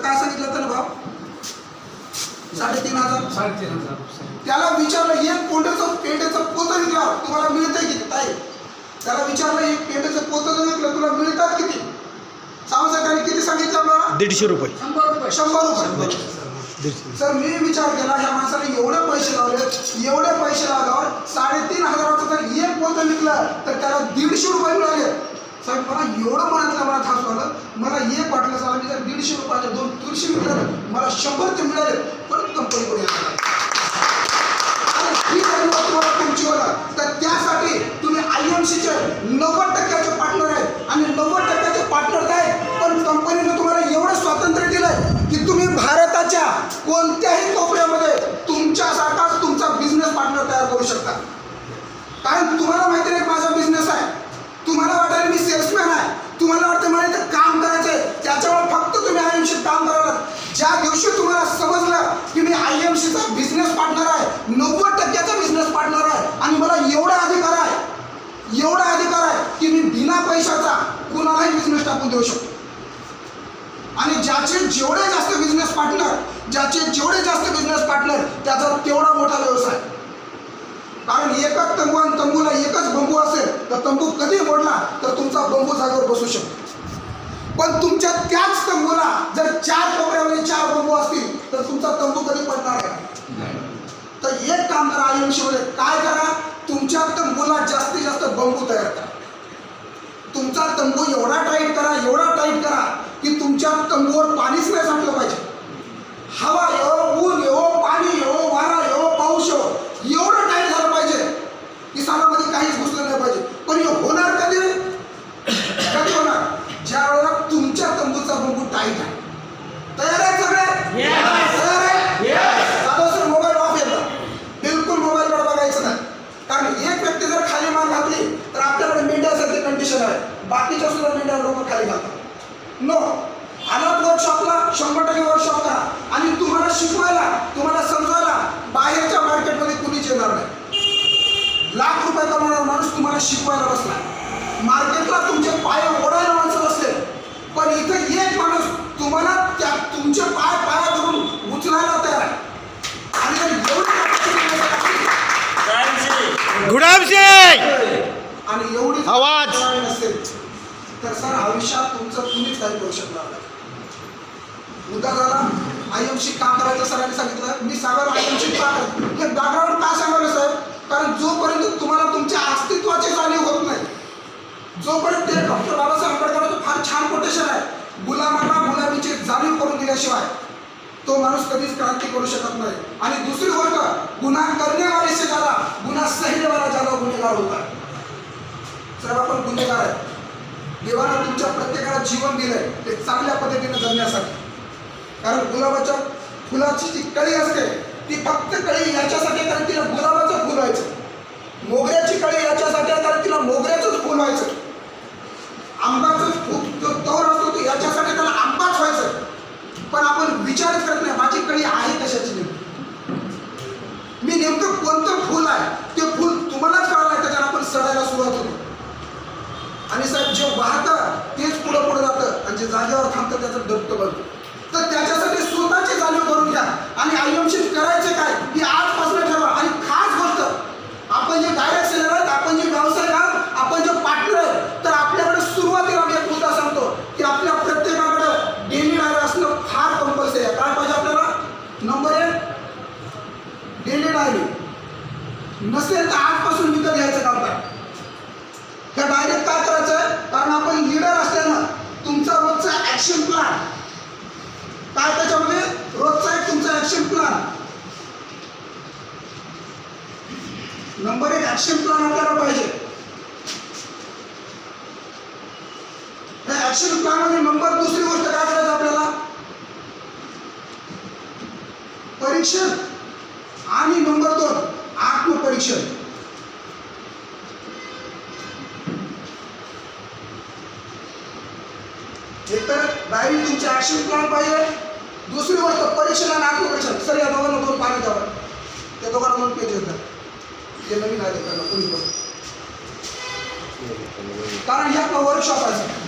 काय सांगितलं त्याला भाव? 3,500. 3,500. त्याला विचारलं एक पेंड्याचं पोतं विकला तुम्हाला मिळतंय किती ताई? त्याला विचारलं एक पेंड्याचं पोतं जर विकलं तुला मिळतात किती? सावंतसाहेबांनी किती सांगितलं आपल्याला? 150 रुपये. 100 रुपये. सर मी विचार केला ह्या माणसाने एवढे पैसे लावले, एवढे पैसे लावल्यावर 3,500 जर एक पोतं विकलं तर त्याला 150 रुपये मिळाले. साहेब मला एवढं मनातलं मला ठास झालं. मला एक वाटलं साला मी जर 150 रुपयाचे 2 तुळशी विकलं मला 100 ते मिळाले. परत कंपनीकडे येणार तुम्हाला तुमची होणार. तर त्यासाठी तुम्ही IMCचे 90% पार्टनर आहेत आणि 90% पार्टनर आहेत. पण कंपनीने तुम्हाला एवढं स्वातंत्र्य दिलंय की तुम्ही भारताच्या कोणत्याही कोपऱ्यामध्ये तुमच्यासारखाच तुमचा बिझनेस पार्टनर तयार करू शकता. कारण तुम्हाला माहिती नाही माझा बिझनेस आहे, तुम्हाला वाटेल मी सेल्समॅन आहे, तुम्हाला वाटतं मला इथं काम करायचंय, त्याच्यामुळे फक्त तुम्ही IMC काम करायला. ज्या दिवशी तुम्हाला समजलं की मी IMCचा बिझनेस पार्टनर आहे, 90% बिझनेस पार्टनर आहे आणि मला एवढा अधिकार आहे की मी बिना पैशाचा कुणालाही बिझनेस टाकून देऊ शकतो. आणि ज्याचे जेवढे जास्त बिझनेस पार्टनर त्याचा तेवढा मोठा व्यवसाय. कारण एकच तंबू आणि तंबूला एकच बंबू असेल तर तंबू कधी मोडला तर तुमचा बंबू जागेवर बसू शकतो. पण तुमच्या त्याच तंबूला जर 4 कोपऱ्यामध्ये 4 बंबू असतील तर तुमचा तंबू कधी पडणार आहे. तर एक काम करा IMC मध्ये काय करा, तुमच्या तंबूला जास्तीत जास्त बंबू तयार करा. तुमचा तंबू एवढा टाईट करा की तुमच्या तंबूवर पाणीच नाही साठलं पाहिजे. हवा येवो, ऊन येवो, पाणी येवो, वारा येवो, पाऊस येवो, एवढं टाईट झालं पाहिजे की सालामध्ये काहीच घुसलं नाही पाहिजे. पण हे होणार कधी होणार? ज्या वेळेला तुमच्या तंबूचा बंबू टाईट आहे. तयार आहे सगळे? तयार आहे? दादा सर मोबाईल ऑफ येतात, बिलकुल मोबाईलकडे बघायचं नाही. कारण एक व्यक्ती जर खाली मान घातली तर आपल्याकडे मेंढ्यासारखी कंडिशन आहे, बाकीच्या सुद्धा मेंढ्या लोक खाली घालतात. नो, आलात वर्कशॉपला 100% वर्कशॉप करा आणि तुम्हाला शिकवायला, तुम्हाला समजायला बाहेरच्या मार्केटमध्ये कुणीच येणार नाही. लाख रुपये कमवणारा माणूस तुम्हाला शिकवायला बसला, मार्केटला तुमचे पाय ओढायला माणसं बसले, पण इथं एक माणूस तुम्हाला तुमचे पाय धरून उचलायला तयार आहे. आणि एवढी आवाज नसेल तर सर आयुष्यात तुमचं कुणीच काही करू शकणार नाही. मुद्दा झाला IMC काम करायचं सरांनी सांगितलं. मी सागर IMC हे बॅकग्राऊंड का सांगायला साहेब? कारण जोपर्यंत तुम्हाला तुमच्या अस्तित्वाची जाणीव होत नाही, जोपर्यंत ते डॉक्टर बाबासाहेब आंबेडकरांचं फार छान कोटेशन आहे, गुलामांना गुलामीची जाणीव करून दिल्याशिवाय तो माणूस कधीच क्रांती करू शकत नाही. आणि दुसरी गोष्ट, गुन्हा करण्यावाले से ज्यादा गुन्हा सहनेवाला ज्यादा गुन्हेगार होता. साहेब आपण गुन्हेगार आहे. देवानं तुमच्या प्रत्येकाला जीवन दिलंय ते चांगल्या पद्धतीने जगण्यासाठी. कारण गुलाबाच्या फुलाची जी कळी असते ती फक्त कळी याच्यासाठी कारण तिला गुलाबाचं फुल व्हायचं, मोगऱ्याची कळी याच्यासाठी कारण तिला मोगऱ्याचंच फुल व्हायचं, आंब्याचं तोर असतो तो याच्यासाठी त्याला आंबाच व्हायचं. पण आपण विचारच करत नाही माझी कळी आहे कशाची नेमकी, मी नेमकं कोणतं फुल आहे ते फुल तुम्हालाच कळलं नाही, त्याच्यावर आपण सडायला सुरुवात होतो. आणि साहेब जे वाहतं तेच पुढं जातं आणि जे जागेवर थांबतं त्याचं दत्त बनतं. तर त्याच्यासाठी स्वतःची जाणीव करून घ्या. आणि IMC करायचे काय ही आजपासून ठरवा. आणि खास गोष्ट, आपण जे डायरेक्ट सेलर आहेत, आपण जे व्यवसाय आहात, आपण जे पार्टनर आहेत, तर आपल्याकडे सुरुवातीला मी एक मुद्दा सांगतो की आपल्या प्रत्येकाकडे डेली डायरी असणं फार कंपल्सरी आहे. काय पाहिजे आपल्याला? Number 1 daily diary. नसेल तर आजपासून विकत घ्यायचं काम करा. त्या डायरेक्ट काय करायचं आहे? कारण आपण लीडर असल्यानं तुमचा रोजचा ॲक्शन प्लॅन काय, त्याच्यामध्ये रोजचा एक तुमचा action plan. Number 1 action plan आपल्याला पाहिजे. त्या ॲक्शन प्लॅनमध्ये दुसरी गोष्ट काय करायचं आपल्याला? परीक्षण. आणि नंबर 2 आत्मपरीक्षण. एक तर डायरी तुमचे ॲक्शन प्लॅन पाहिजे, दुसरी गोष्ट परीक्षण आणि आत्मपरीक्षण. सर या दोघांना 2 पाणी द्यावं, त्या दोघांना 2 पेज येतात, ते नवीन आहे त्यांना कोणी पण, कारण हे आपला वर्कशॉप आहे.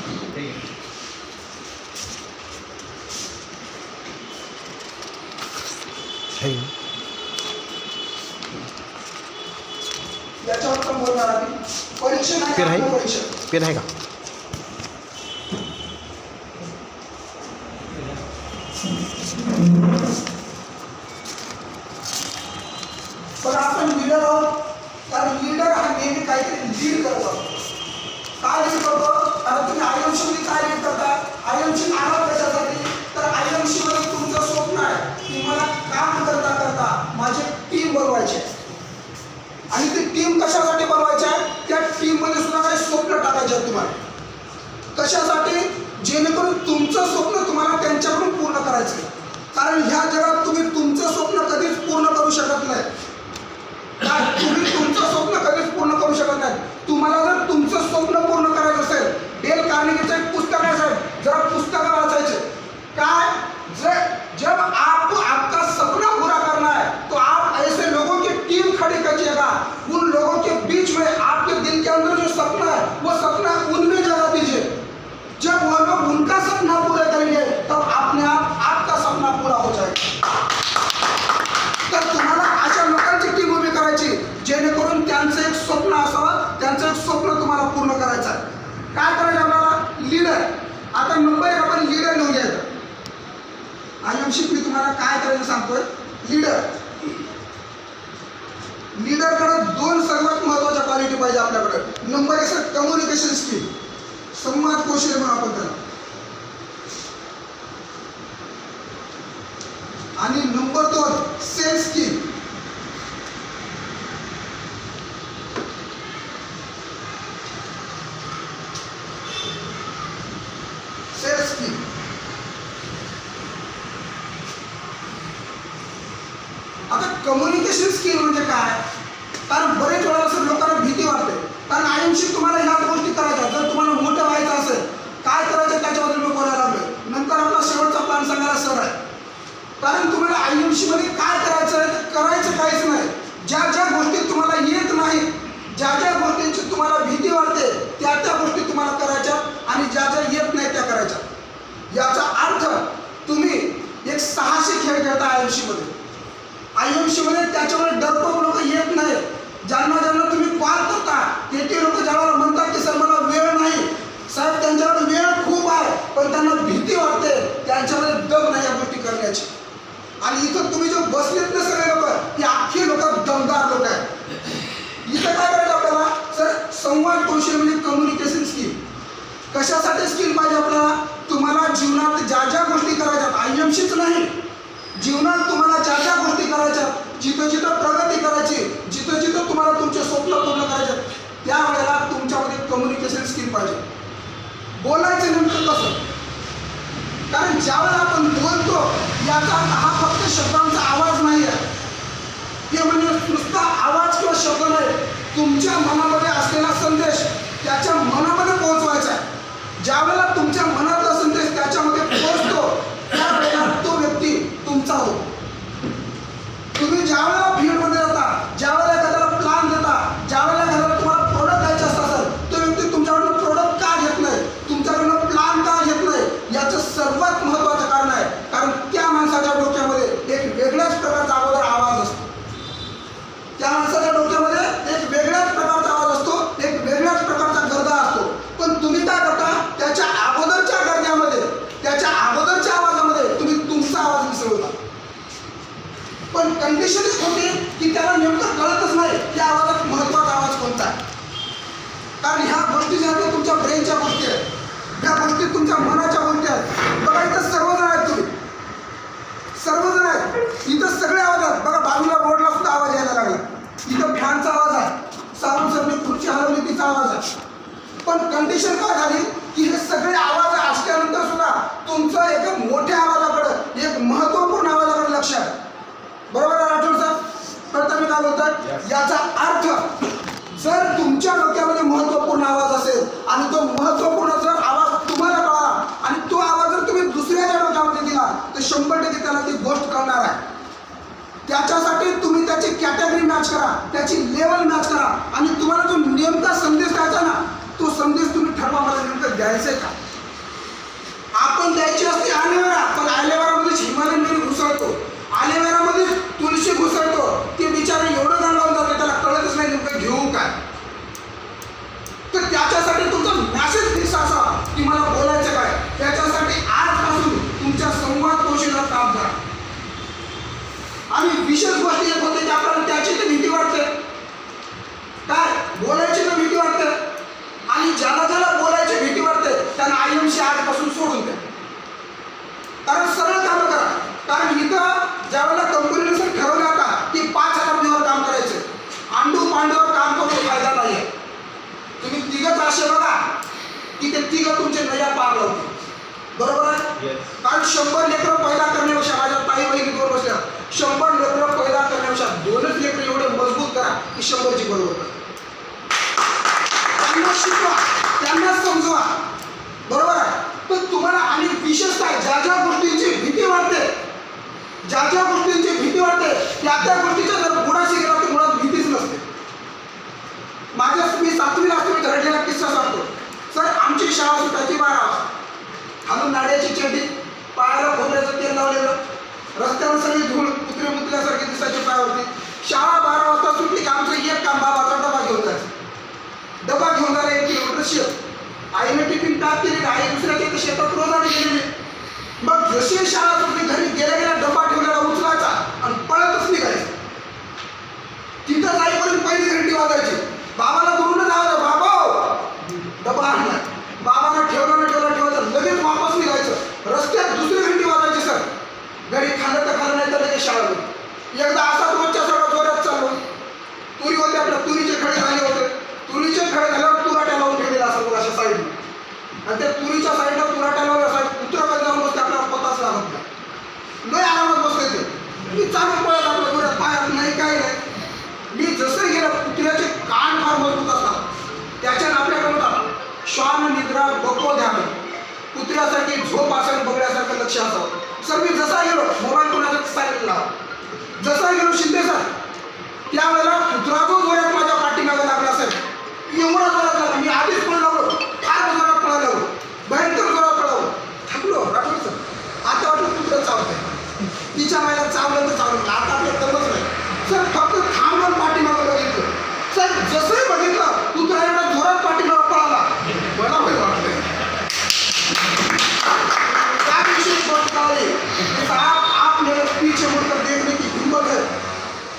याच्यावर पण बोलणार आम्ही. परीक्षा नाही, पेन आहे? परीक्षा पेन आहे का? पण आपण लीडर आहोत, कारण लीडर हा नेहमी काहीतरी लीड करत असतो. काय लीड करतो? आता तुम्ही आयएमसी मध्ये काय लीड करता? आयएमसी नाव कशासाठी? तर आयएमसी मध्ये तुमचं स्वप्न आहे की मला काम करता करता माझी टीम बनवायची आहे. आणि ती टीम कशासाठी बनवायची आहे? त्या टीम मध्ये सुद्धा काही स्वप्न टाकायचे आहेत तुम्हाला. कशासाठी? जेणेकरून तुमचं स्वप्न तुम्हाला त्यांच्याकडून पूर्ण करायचं आहे. कारण ह्या जगात तुम्ही तुमचं स्वप्न कधीच पूर्ण करू शकत नाही. तुम्ही तुमचं स्वप्न कधीच पूर्ण करू शकत नाही. तुम्हाला जर तुमचं स्वप्न पूर्ण करायचं असेल, डेल कार्नेगीचं एक पुस्तक आहे साहेब, जरा पुस्तकं वाचायचे. काय? जब आपको आपका सपना पूरा करना है तो आप ऐसे लोगों की टीम खड़ी कीजिएगा. उन लोगों के बीच में आपके दिल के अंदर जो सपना है वो सपना उनमें जगा दीजिए. जब वो लोग उनका सपना पूरा करेंगे तब अपने आप आपका सपना पूरा हो जाएगा. तर तुम्हाला अशा लोकांची टीम उभी करायची जेणेकरून त्यांचं एक स्वप्न असावं, त्यांचं एक स्वप्न तुम्हाला पूर्ण करायचं आहे. काय करायचं आपल्याला? लीडर. आता नंबर एक आपण लीडर लिहून घ्यायचं. आयएमसी मी तुम्हाला काय करायचं सांगतोय. लीडर. लीडरकडे दोन सर्वात महत्वाच्या क्वालिटी पाहिजे आपल्याकडे. नंबर एक सर कम्युनिकेशन स्किल, संवाद कौशल्य म्हणून आपण त्याला. आणि नंबर दोन सेल्स स्किल. Sales skill. आता कम्युनिकेशन स्किल म्हणजे काय? कारण बरेच वेळा असं लोकांना भीती वाटते. कारण आयुष्य तुम्हाला ह्या गोष्टी करायच्या. जर तुम्हाला मोठं व्हायचं असेल, काय करायचं त्याच्याबद्दल मी बोलायला लागलोय. नंतर आपला शेवटचा प्लॅन सांगायला सर आहे. कारण तुम्हाला आयुष्य मध्ये काय करायचं आहे, करायचं काहीच नाही. ज्या ज्या गोष्टी तुम्हाला येत नाही, ज्या ज्या गोष्टींची तुम्हाला भीती वाटते त्या त्या गोष्टी तुम्हाला करायच्या आणि ज्या ज्या येत नाही त्या करायच्या. याचा अर्थ तुम्ही एक 600 खेळ खेळता आयुष्यामध्ये. आयुष्यामध्ये त्याच्यामुळे डरपोक लोक येत नाही. ज्यांना ज्यांना तुम्ही कॉल करता ते लोक ज्यावेळेला म्हणतात की सर मला वेळ नाही, साहेब त्यांच्याकडे वेळ खूप आहे पण त्यांना भीती वाटते, त्यांच्यामध्ये दम नाही या गोष्टी करण्याची. आणि इथं तुम्ही जो बसलेत ना सगळे लोक, ही अख्खी लोक दमदार लोक आहेत. इथं काय करायचं आपल्याला? सर संवाद कौशल्य म्हणजे कम्युनिकेशन स्किल. कशासाठी स्किल पाहिजे आपल्याला? तुम्हाला जीवनात ज्या ज्या गोष्टी करायच्यात, आयएमसीच नाही, जीवनात तुम्हाला ज्या ज्या गोष्टी करायच्या, जिथं जिथं प्रगती करायची, जिथं जिथं तुम्हाला तुमचे स्वप्न पूर्ण करायचे, त्यावेळेला तुमच्यामध्ये कम्युनिकेशन स्किल पाहिजे. बोलायचं नेमकं कसं? कारण ज्यावेळेला आपण बोलतो याचा अर्थ हा फक्त शब्दांचा आवाज नाही आहे. हे म्हणजे नुसता आवाज किंवा शब्द नाही, तुमच्या मनामध्ये असलेला संदेश त्याच्या मनामध्ये पोहोचवायचा आहे. ज्यावेळेला तुमच्या मनातला संदेश त्याच्यामध्ये पोहोचतो त्यावेळेला तो व्यक्ती तुमचा होतो. तुम्ही ज्यावेळेला फील्डमध्ये जाता, ज्यावेळेला एखाद्याला प्लॅन देता, ज्यावेळेला एखाद्याला तुम्हाला प्रोडक्ट द्यायचे असतात सर, तो व्यक्ती तुमच्याकडनं प्रोडक्ट का घेत नाही, तुमच्याकडनं प्लॅन का घेत नाही, याचं सर्वात महत्त्वाचं कारण आहे. कारण त्या माणसाच्या डोक्यामध्ये एक वेगळ्याच प्रकारचा अगोदर आवाज असतो. त्या माणसाच्या डोक्यामध्ये एक वेगळ्याच प्रकारचा आवाज असतो, एक वेगळ्याच प्रकारचा गरजा असतो. पण तुम्ही काय करता? त्याच्या अगोदरच्या गरजामध्ये, त्याच्या अगोदरच्या आवाजामध्ये तुम्ही तुमचा आवाज मिसळता. पण कंडिशन होते की त्याला नेमकं कळतच नाही की आवाजात महत्त्वाचा आवाज कोणता आहे. कारण ह्या गोष्टी ज्या आहेत तुमच्या ब्रेनच्या गोष्टी आहेत, ह्या गोष्टी तुमच्या मनाच्या गोष्टी आहेत. बघा इथं सर्वजण आहेत, तुम्ही सर्वजण आहेत इथं, सगळे आवाज आहेत. बघा बाजूला रोडला सुद्धा आवाज यायला लागला. इथं फॅनचा आवाज आहे, सारून सरने खुर्ची हलवली तिचा आवाज आहे. पण कंडिशन काय झाली की हे सगळे आवाज असल्यानंतर सुद्धा तुमचं एका मोठ्या आवाजाकडे, एक महत्त्वपूर्ण आवाजाकडे लक्ष आहे. बरोबर आहे राठोड सर? तर तुम्ही काय बोलतात? याचा अर्थ जर तुमच्या डोक्यामध्ये महत्त्वपूर्ण आवाज असेल आणि तो महत्त्वपूर्ण जर आवाज तुम्हाला कळला आणि तो आवाज जर तुम्ही दुसऱ्याच्या डोक्यामध्ये दिला तर 100% त्याला ती गोष्ट कळणार आहे. त्याच्यासाठी तुम्ही त्याची कॅटेगरी मॅच करा, त्याची लेवल मॅच करा आणि तुम्हाला जो नेमका संदेश द्यायचा ना, तो संदेश तुम्ही ठरवा मला नेमकं द्यायचंय का. आपण द्यायची असते आलेवेरा, पण आलेवेरामध्ये हिमालयन घुसळतो. आलेवेरामध्ये कारण 100 लेकरं पैदा करण्यापेक्षा माझ्या ताई बहिणी दोन बसल्या 100 लेकरं पैदा करण्यापेक्षा 2च लेकरं एवढे मजबूत करा की 100ची बरोबर करा. त्यांना शिकवा, त्यांना समजवा, बरोबर आहे. पण तुम्हाला आणि विशेषतः ज्या ज्या गोष्टींची भीती वाटते त्या त्या गोष्टीच्या जर बुडाशी गेला तर मुळात भीतीच नसते. मी 7वीला असताना घडलेला किस्सा सांगतो. सर आमची शाळा सुटायची 12 वाजता. हाणून नाड्याची चेंडी, पायाला खोबऱ्याचं तेल लावलेलं, रस्त्यावर सगळी धूळ कुत्रे मुतल्यासारखी दिसायची पायावरती. शाळा 12 वाजता सुटली की आमचं एक काम बाबाचा डबा घेऊन जायचं. डबा घेऊन जायला 1 किलोमीटर शेत. आईने टिफिन पॅक केलेली, आई दुसऱ्याच्या इथे शेतात रोजाने गेलेली. मग जशी शाळा सुटली घरी गेल्या गेल्या डबा ठेवलेला उचलायचा आणि पळतच निघायचं. तिथं जाईपर्यंत पहिली घंटी वाजायची. बाबाला बोलून जायचं, बाबा डबा आणलाय. बाबाला ठेवलं लगेच वापस निघायचं. रस्त्यात दुसरी घंटी वाजायची. सर घरी खाल्लं तर खाल्लं नाही तर लगेच शाळेमध्ये. एकदा असाच रोजच्या सगळं जोरात चाललो. तुरी होते, आपल्या तुरीचे खडे झाले होते. तुरीचे खडे झाल्यावर तुराट्या लावून ठेवलेला असं अशा साईडला, आणि त्या तुरीच्या साईडला तुराट्या लावून असा कुत्रा जाऊन बसते, आपल्याला पताच लागत नाही. लय आरामात बसते ते. मी चालू पळत आपल्या जोरात, पायात नाही काही नाही. मी जसं गेलं कुत्र्याचे कान फार मजबूत असतात. त्याच्यानं आपल्याकडे होता श्वान निद्रा बको ध्यान, कुत्र्यासारखी झोप असेल बघण्यासारखं लक्ष असावं. सर मी जसा गेलो मोबाईल कोणाचा साईड लावा, जसा गेलो शिंदे सर त्यावेळेला कुत्रा जो जोरात माझ्या पाठीमागे लागला असेल, एवढा जोरात लागला. मी आधीच पण लागलो, फार जोरात पळायला लागलो, भयंकर जोरात पळालो. थकलो राठोड सर. आता वाटलं कुत्रं चावतंय, तिच्या मायला चावलं तर चावलं, आता आपल्या तमच नाही. सर फक्त थांबून पाठीमागं बघितलं. सर जसंही बघितलं कुत्रा एवढा जोरात पाठीमागं पळाला, मला भय वाटलं. क्या विशेष बात कळली, आपने अगर पीछे मुड़कर देखने की हिम्मत है,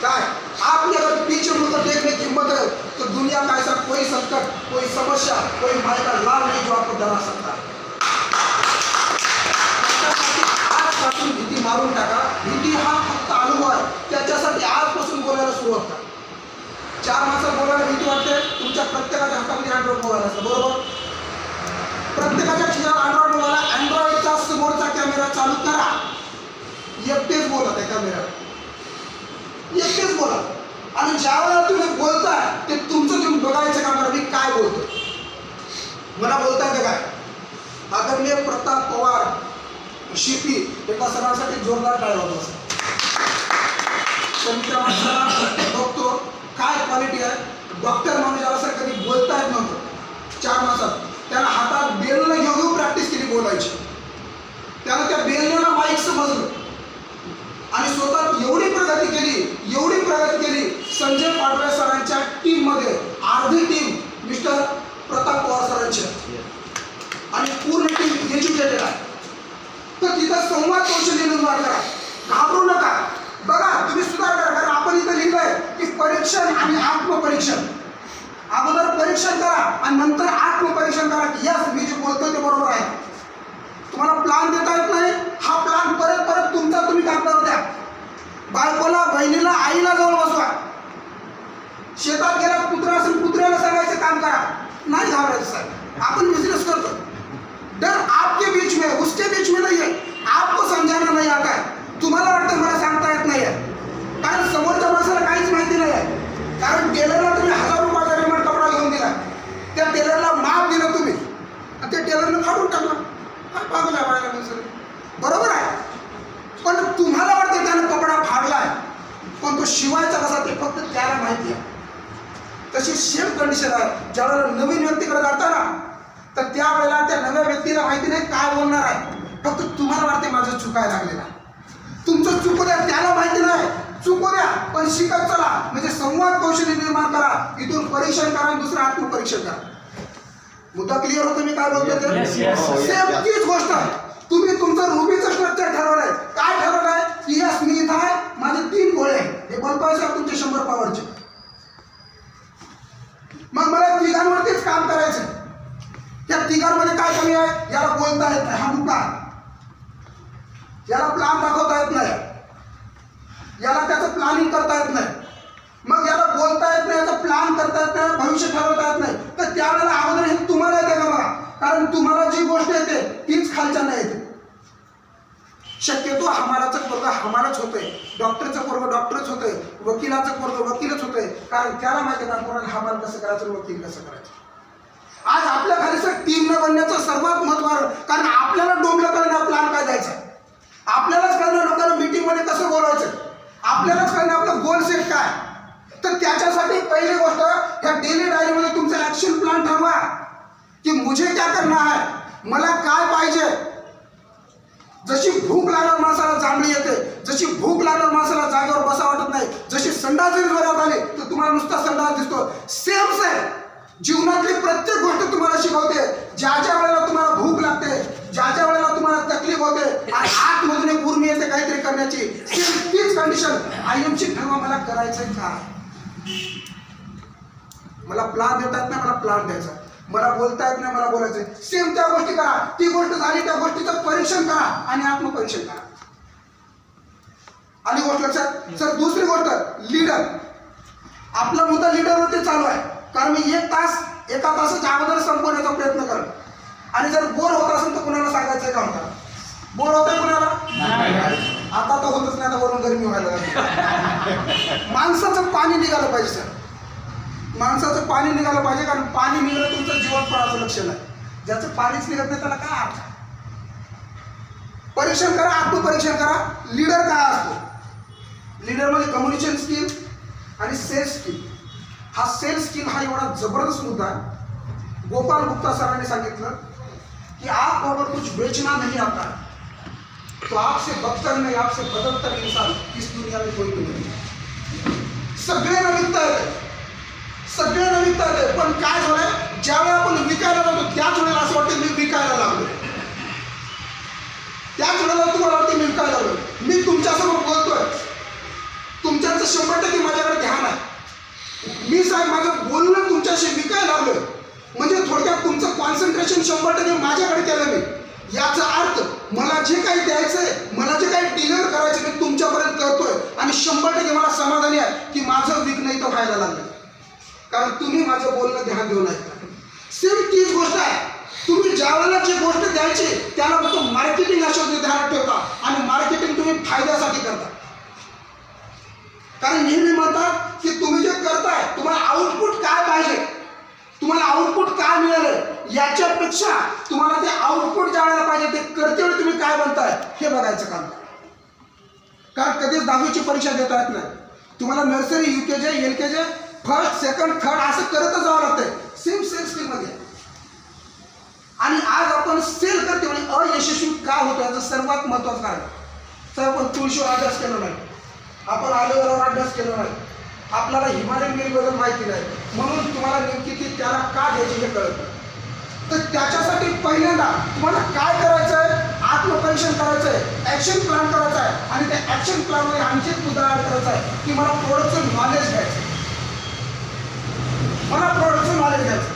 काय आपने अगर पीछे मुड़कर देखने की हिम्मत है तो दुनिया का ऐसा कोई संकट, कोई समस्या, कोई माय का लाल नहीं जो आपको डरा सकता है. आजपासून भीती मारून टाका. भीती हा फक्त अनुभव आहे. त्याच्यासाठी आजपासून बोलायला सुरुवात करा. 4 माणसं बोलायला भीती वाटते, तुमच्या प्रत्येकाच्या हातामध्ये अँड्रॉइड मोबाईल असतो, बरोबर. प्रत्येकाच्या खिशात अँड्रॉइड मोबाईल. अँड्रॉइडचा समोरचा कॅमेरा चालू करा, एकटेच बोला त्या कॅमेऱ्यावर, एकटेच बोला. आणि ज्या वेळेला तुम्ही बोलताय ते तुमचं तुम्ही बघायचं काम करा, मी काय बोलतो, मला बोलताय काय. आदरणीय प्रताप पवार शिपी एका सरांसाठी जोरदार टाळ्या वाजवा. त्या माणसाला बघतो काय क्वालिटी आहे. डॉक्टर माणूस याला सर कधी बोलता येत नव्हतं. 4 माणसात त्यानं हातात बेलनं घेऊन प्रॅक्टिस केली बोलायची. त्यानं त्या बेलण्याला माईक समजलं आणि स्वतः एवढी प्रगती केली. संजय पाटोळे सरांच्या टीममध्ये अर्धी टीम मिस्टर प्रताप पवार सरांची आणि पूर्ण टीम एज्युकेटेड आहे. तर तिथं संवाद कौशल्य निर्माण करा, घाबरू नका. बघा तुम्ही सुधार करा. कारण आपण इथं लिहिलंय की परीक्षण आणि आत्मपरीक्षण. अगोदर परीक्षण करा आणि नंतर आत्मपरीक्षण करा की यस मी जे बोलतोय ते बरोबर आहे. तुम्हाला प्लान देता येत नाही, हा प्लान परत तुमचा तुम्ही कागदावर द्या. बायकोला, बहिणीला, आईला जवळ बसवा. शेतात गेला कुत्रा असेल कुत्र्याला सांगायचं काम करा. नाही घाबरायचं साहेब, आपण बिझनेस करतो. डर आपके बीच में, उसके बीच में नहीं है. आपको समझाना नहीं आता है. तुम्हाला वाटतं मला सांगता येत नाही आहे, कारण समोरच्या माणसाला काहीच माहिती नाही आहे. कारण टेलरला तुम्ही 1000 रुपयाचा रेमंड कपडा घेऊन दिला, त्या टेलरला माप दिलं तुम्ही आणि त्या टेलरनं फाडून टाकलं. काय पागल आहे बाळाला सर, बरोबर आहे. पण तुम्हाला वाटतं त्यानं कपडा फाडलाय, पण तो शिवायचा कसा ते फक्त त्याला माहिती आहे. तशी सेम कंडिशन आहे. ज्यावेळेला नवीन व्यक्तीकडे जाता ना, तर त्यावेळेला त्या नव्या व्यक्तीला माहिती नाही काय बोलणार आहे. फक्त तुम्हाला वाटते माझं चुकायला लागलेलं आहे. तुमचं चुकू द्या, त्याला माहिती नाही, चुकू द्या, पण शिकत चला. म्हणजे संवाद कौशल्य निर्माण करा. इथून परीक्षण करा, दुसरं आत्मपरीक्षण करा. मुद्दा क्लिअर होतो मी काय बोलतो ते. सेम तीच गोष्ट आहे. तुम्ही तुमचं रुबीचं स्ट्रक्चर ठरवलंय. काय ठरवलंय की यस मी इथं आहे, माझे 3 गोळे आहे, हे बल्ब आहे तुमचे 100 पॉवरचे. मग मला तिघांवरतीच काम करायचं. या तिघांमध्ये काय कमी आहे, याला बोलता येत नाही, हा मुद्दा. याला प्लान दाखवता येत नाही, याला त्याचं प्लॅनिंग करता येत नाही. मग याला बोलता येत नाही, याचा प्लॅन करता येत नाही, भविष्य ठरवता येत नाही. तर त्यावेळेला अगोदर हे तुम्हाला येते का बघा. कारण तुम्हाला जी गोष्ट येते तीच खालच्यांना येते. शक्यतो हमाराचं पोरग हमारच होतंय, डॉक्टरचं पोरग डॉक्टरच होतंय, वकिलाचं पोरग वकीलच होतंय, कारण त्याला माहिती आहे कोणाला हमाल कसं करायचं, वकील कसं करायचं. आज आपल्या खाली सर टीम न बनण्याचं सर्वात महत्त्वाचं, कारण आपल्याला डोंबलं करणं प्लॅन काय द्यायचा, आपल्यालाच कळणं लोकांना मीटिंगमध्ये कसं बोलवायचं, आपल्यालाच कळणं आपलं गोल सेट काय. तर त्याच्यासाठी पहिली गोष्ट ह्या डेली डायरीमध्ये तुमचा ऍक्शन प्लॅन ठरवा की मुझे क्या करना है, मला काय पाहिजे. जशी भूक लागणार माणसाला जांभळी येते, जशी भूक लागणार माणसाला जागेवर बसा वाटत नाही, जशी संडास जरी जोरात आली तर तुम्हाला नुसता संडास दिसतो, सेम सेम जीवनातली प्रत्येक गोष्ट तुम्हाला शिकवते. ज्या ज्या वेळेला तुम्हाला भूक लागते, ज्या ज्या वेळेला तुम्हाला तकलीफ होते आणि आतमधून एक उर्मी येते काहीतरी करण्याची, सेम तीच कंडिशन आयएमची ठरवा, मला करायचंय काय, मला प्लॅन देता येत नाही, मला प्लॅन द्यायचा, मला बोलता येत नाही, मला बोलायचंय. सेम त्या गोष्टी करा, ती गोष्ट झाली त्या गोष्टीचं परीक्षण करा आणि आत्मपरीक्षण करा. आणि गोष्ट लक्षात सर. दुसरी गोष्ट लीडर, आपला मुद्दा लीडरवरती चालू आहे, कारण मी एका तासाच्या अगोदर संपवण्याचा प्रयत्न करेन. आणि जर बोर होत असेल तर कुणाला सांगायचं काम करा. बोर होत आहे कुणाला? आता तर होतच नाही, आता वरून गरमी व्हायला लागली. माणसाचं पाणी निघालं पाहिजे सर, माणसाचं पाणी निघालं पाहिजे, कारण पाणी निघणं तुमचं जीवनपणाचं लक्षण आहे. ज्याचं पाणीच निघत नाही त्याला काय अर्थ. परीक्षण करा, आत्मपरीक्षण करा. लीडर काय असतो, लीडरमध्ये कम्युनिकेशन स्किल आणि सेल्स स्किल. हा सेल्स स्किल हा एवढा जबरदस्त मुद्दा आहे. गोपाल गुप्ता सरांनी सांगितलं की आप अगर कुछ बेचना नहीं आता तो आपसे बदतर नहीं, आपसे बदतर इंसान इस दुनिया में कोई नहीं. सगळ्यांना विकता येते, सगळ्यांना विकता येते, पण काय झालंय, ज्यावेळेला आपण विकायला लागलो त्याच वेळेला असं वाटतं मी विकायला लागलो, त्याच वेळेला तुम्हाला वाटतं मी विकायला लागलो. मी तुमच्यासमोर बोलतोय, तुमच्याचं 100% माझ्याकडे ध्यान आहे. मी साहेब माझं बोलणं तुमच्याशी विकायला लागलोय, म्हणजे थोडक्यात तुमचं कॉन्सन्ट्रेशन 100% माझ्याकडे केलं मी. याचा अर्थ मला जे काही द्यायचंय, मला जे काही डिलिव्हर करायचं मी तुमच्यापर्यंत करतोय आणि 100% मला समाधानी आहे की माझं विकणं इथं व्हायला लागलं, कारण तुम्ही माझं बोलणं ध्यान देऊन ऐकता. सेम तीच गोष्ट आहे, तुम्ही ज्या वेळेला जी गोष्ट द्यायची त्याला फक्त मार्केटिंग अशा ध्यानात ठेवता आणि मार्केटिंग तुम्ही फायद्यासाठी करता. कारण नेहमी म्हणतात की तुम्ही जे करताय तुम्हाला आउटपुट काय पाहिजे, तुम्हाला आउटपुट काय मिळालं, याच्यापेक्षा तुम्हाला ते आउटपुट ज्या वेळेला पाहिजे ते करते वेळी तुम्ही काय बनताय हे बघायचं काम. कारण कधीच 10वीची परीक्षा देता येत नाही, तुम्हाला nursery, UKG, LKG, first, second, third असं करतच जावं लागतंय. सेम सेल स्किलमध्ये. आणि आज आपण सेल करते म्हणजे अयशस्वी का होतो याचं सर्वात महत्त्वाचं कारण, तर आपण तुळशीवर अभ्यास केला नाही, आपण आलोवेरावर अभ्यास केला नाही, आपल्याला हिमालयन गिरीबद्दल माहिती नाही, म्हणून तुम्हाला नेमकी ती त्याला का द्यायची हे कळत नाही. तर त्याच्यासाठी पहिल्यांदा तुम्हाला काय करायचं आहे, आत्मपरीक्षण करायचं आहे, ॲक्शन प्लॅन करायचा आहे. आणि त्या ॲक्शन प्लॅनमध्ये आणखी एक मुद्दा ॲड करायचा आहे की मला प्रोडक्टचं नॉलेज घ्यायचं, मला प्रोडक्टचं नॉलेज घ्यायचं.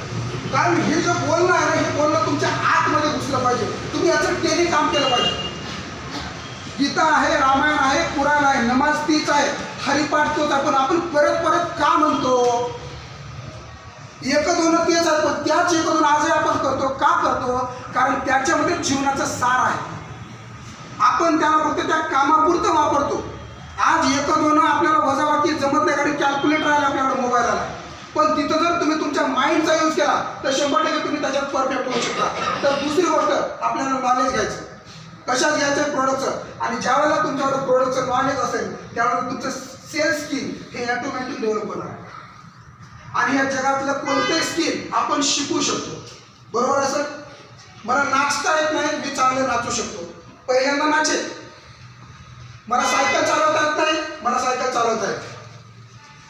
कारण हे जे बोलणं आहे ना, हे बोलणं तुमच्या आतमध्ये घुसलं पाहिजे, तुम्ही याचं डेली काम केलं पाहिजे. गीता आहे, रामायण आहे, पुराण आहे, नमाज तीच आहे, हरिपाठ तोच आहे, पण आपण परत परत का म्हणतो, एक दोन तेच आहे, पण त्याच एक दोन आजही आपण करतो. का करतो, कारण त्याच्यामध्ये जीवनाचा सार आहे. आपण त्याला फक्त त्या कामापुरतं वापरतो. आज एक दोन आपल्याला वजाबाकी जमत नाही, कारण कॅल्क्युलेटर आहे आपल्याकडे, मोबाईल आला, पण तिथं जर तुम्ही तुमच्या माइंडचा यूज केला तर 100% तुम्ही त्याच्यात परफेक्ट होऊ शकता. तर दुसरी गोष्ट आपल्याला नॉलेज घ्यायचं. कशात घ्यायचं, प्रोडक्टचं. आणि ज्या वेळेला तुमच्याकडे प्रोडक्टचं नॉलेज असेल त्यावेळेला तुमचं सेल्स स्किल हे ऑटोमॅटिक डेव्हलप होणार. आणि या जगातलं कोणतेही स्किल आपण शिकू शकतो, बरोबर आहे सर. मला नाचता येत नाही, मी चांगलं नाचू शकतो, पहिल्यांदा नाचेल. मला सायकल चालवता येत नाही, मला सायकल चालवता येते.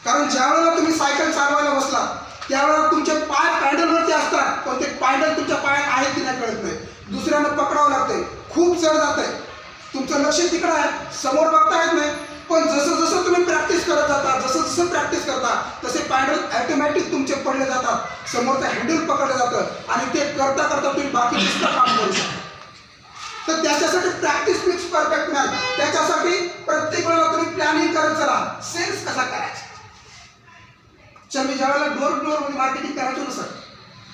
कारण ज्या वेळेला तुम्ही सायकल चालवायला बसला त्यावेळेला तुमचे पाय पॅडलवरती असतात, पण ते पॅडल तुमच्या पायात आहेत की नाही कळत नाही, दुसऱ्यांना पकडावं लागतंय, खूप जड जात आहे, तुमचं लक्ष तिकडं आहे, समोर बघता येत नाही. पण जसं जसं तुम्ही प्रॅक्टिस करत जाता, जसं जसं प्रॅक्टिस करता तसे पॅडल ॲटोमॅटिक तुमचे पडले जातात, समोरचं हँडल पकडलं जातं आणि ते करता करता तुम्ही बाकी दुसरं काम करू शकता. तर त्याच्यासाठी प्रॅक्टिस फिक्स परफेक्ट नाही, त्याच्यासाठी प्रत्येक वेळेला तुम्ही प्लॅनिंग करत चला. सेल्स कसा करायचा, चल मी ज्यावेळेला डोर टू डोर मार्केटिंग करायचो ना sir,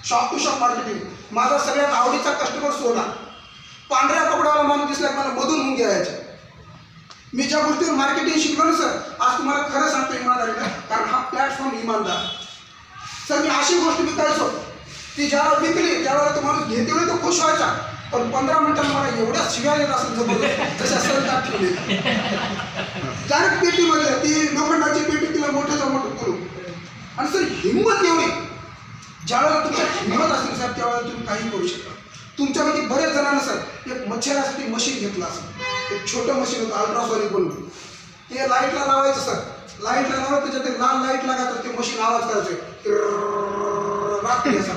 shop to shop marketing, माझा सगळ्यात आवडीचा कस्टमर सोडा. पांढऱ्या कपड्याला माणूस दिसला की मला मधून घ्यायच्या. मी ज्या गोष्टीवर मार्केटिंग शिकलो ना सर, आज तुम्हाला खरं सांगतो इमानदारीला, कारण हा प्लॅटफॉर्म इमानदार. सर मी अशी गोष्ट विकायचो ती ज्याला विकली त्यावेळेला तो माणूस घेते वेळी तो खुश व्हायचा, पण 15 मिनिटांनी मला एवढ्या शिव्या येत असेल जबरदस्त जशा सरकार ठेवली. डायरेक्ट पेटीमध्ये ती लोखंडाची पेटी तिला मोठ्याचा मोठं करू. आणि सर हिंमत एवढी, ज्यावेळेला तुमच्या हिंमत असेल सर त्यावेळेला तुम्ही काही करू शकता. तुमच्यापैकी बरेच जणांना सर एक मच्छरासाठी मशीन घेतलं असेल, एक छोटं मशीन होतं अल्ट्रासॉनिक बनवून, ते लाईटला लावायचं सर, लाईटला लावायचं त्याच्यात ते लाल लाईट लागायचं, ते मशीन आवाज करायचं रात्री असं.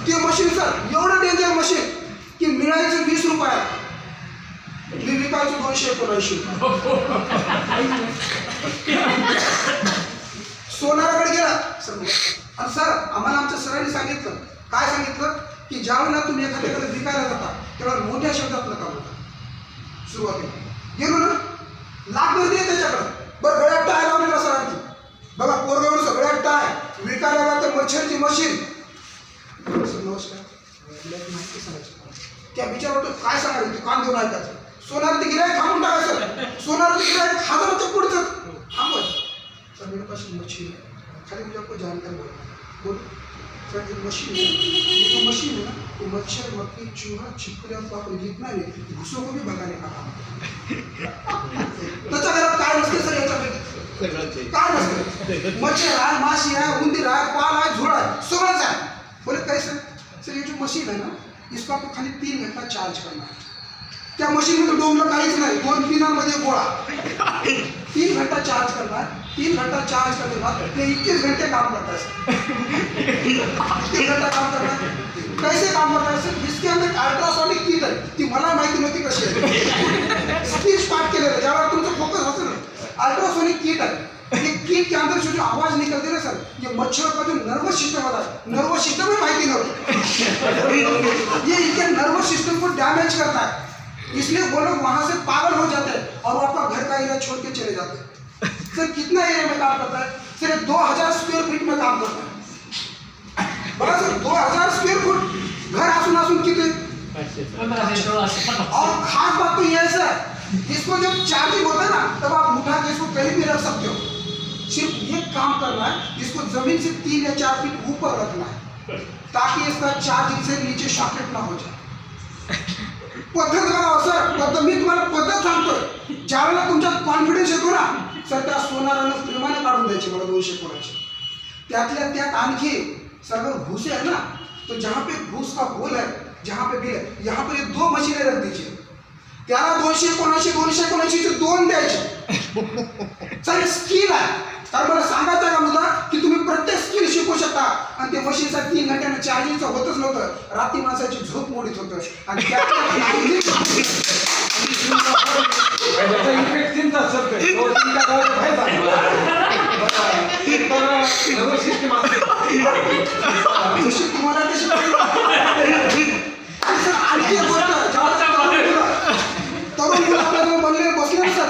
ते मशीन सर एवढं डेंजर मशीन की मिळायचं 20 रुपयात, मी विकायचो 279. सोनाराकडे गेला सर. आणि सर आम्हाला आमच्या सरांनी सांगितलं, काय सांगितलं की ज्यावेळेला तुम्ही एखाद्याकडे विकायला जाता तेव्हा मोठ्या शब्दात नका बोलता. सुरुवातीला गेलो ना, लाख गर्दी आहे त्याच्याकडं, बरं गळ्यात टाय लावलेला सरांची, बघा पोरगावून सगळ्यात टाय, विकायला गेला तर मच्छरची मशीन. सर नमस्कार, माहिती सांगायची त्या विचारतो काय सांगायचं, ते कान देऊन ऐकायचं. सोनार ते गिरायक थांबून टाकायचं, सोनार ते गिरायक हजाराच्या पुढचं थांबवायचं. सर मेरे पास मशीन है, खाली मुझे आपको जानकारी बोल सर. ये मशीन है, ये जो मशीन है ना, वो मच्छर मक्खी चूहा छिपकलियां तो आपको जितना नहीं घुसों को भी भगाने का काम. त्याच्या घरात काय नसते सर, याच्यापैकी काय नसते. मच्छर आहे, माशी आहे, उंदीर आहे, पाल आहे, झुळ आहे, सगळंच आहे. बोले कैसे सर, ये जो मशीन है ना इसको आपको खाली 3 घंटा चार्ज करना है. त्या मशीनमध्ये डोंगलं काहीच नाही, 2 पिनांमध्ये गोळा, 3 घंटा चार्ज करना है. 3 घंटा चार्ज करने के बाद ये 21 घंटे काम करता है सर. 21 घंटा काम करना है. कैसे काम करता है सर, इसके अंदर अल्ट्रासॉनिक किट है, ती मला माहिती नव्हती कशी आहे. स्पीच पार्ट केलेलं ज्यावर तुमचं फोकस असेल ना, अल्ट्रासॉनिक किट है. ये किट के अंदर से जो आवाज निकलती है सर, ये मच्छर का जो नर्वस सिस्टम होता है, नर्वस सिस्टम में माहिती नहोती, ये इनके नर्वस सिस्टम को डैमेज करता है. इसलिए वो लोग वहां से पागल हो जाते हैं और वो आपका घर का एरिया छोड़ के चले जाते हैं. सर कितना एरिया में काम करता है, सिर्फ 2000 स्क्वायर फीट में काम करता है. बड़ा सर 2000 स्क्वायर फुट घर आसून कितने. और खास बात तो यह है सर, इसको जब चार्जिंग होता है ना तब आप उठा के इसको कहीं भी रख सकते हो. सिर्फ ये काम करना है, इसको जमीन से 3 या 4 फीट ऊपर रखना है ताकि इसका चार्जिंग से नीचे शॉकेट ना हो जाए. पद्धत बघा सर, पद्धत मी तुम्हाला पद्धत सांगतोय. ज्यावेळेला तुमच्यात कॉन्फिडन्स येतो ना सर, त्या सोनारानं प्रेमाने काढून द्यायचे मला 200 कोणाचे. त्यातल्या त्यात आणखी सर भूसे है ना, तो जहाँ पे भूस का होल है, जहाँ पे बिल है, यहाँ पर ये 2 मशीनें रख दीजिए. त्याला 200 कोणाशी 2 द्यायचे. सर स्किल आहे. तर मला सांगायचं का मुद्दा की तुम्ही प्रत्येक स्किल शिकू शकता. आणि ते मशीनचा 3 घंट्यानं चार्जिंगचं होतच नव्हतं, रात्री माणसाची झोप मोडीत होतं. आणि तुम्हाला आणखी तरुण मुलं आपल्याजवळ बनले बसले ना सर,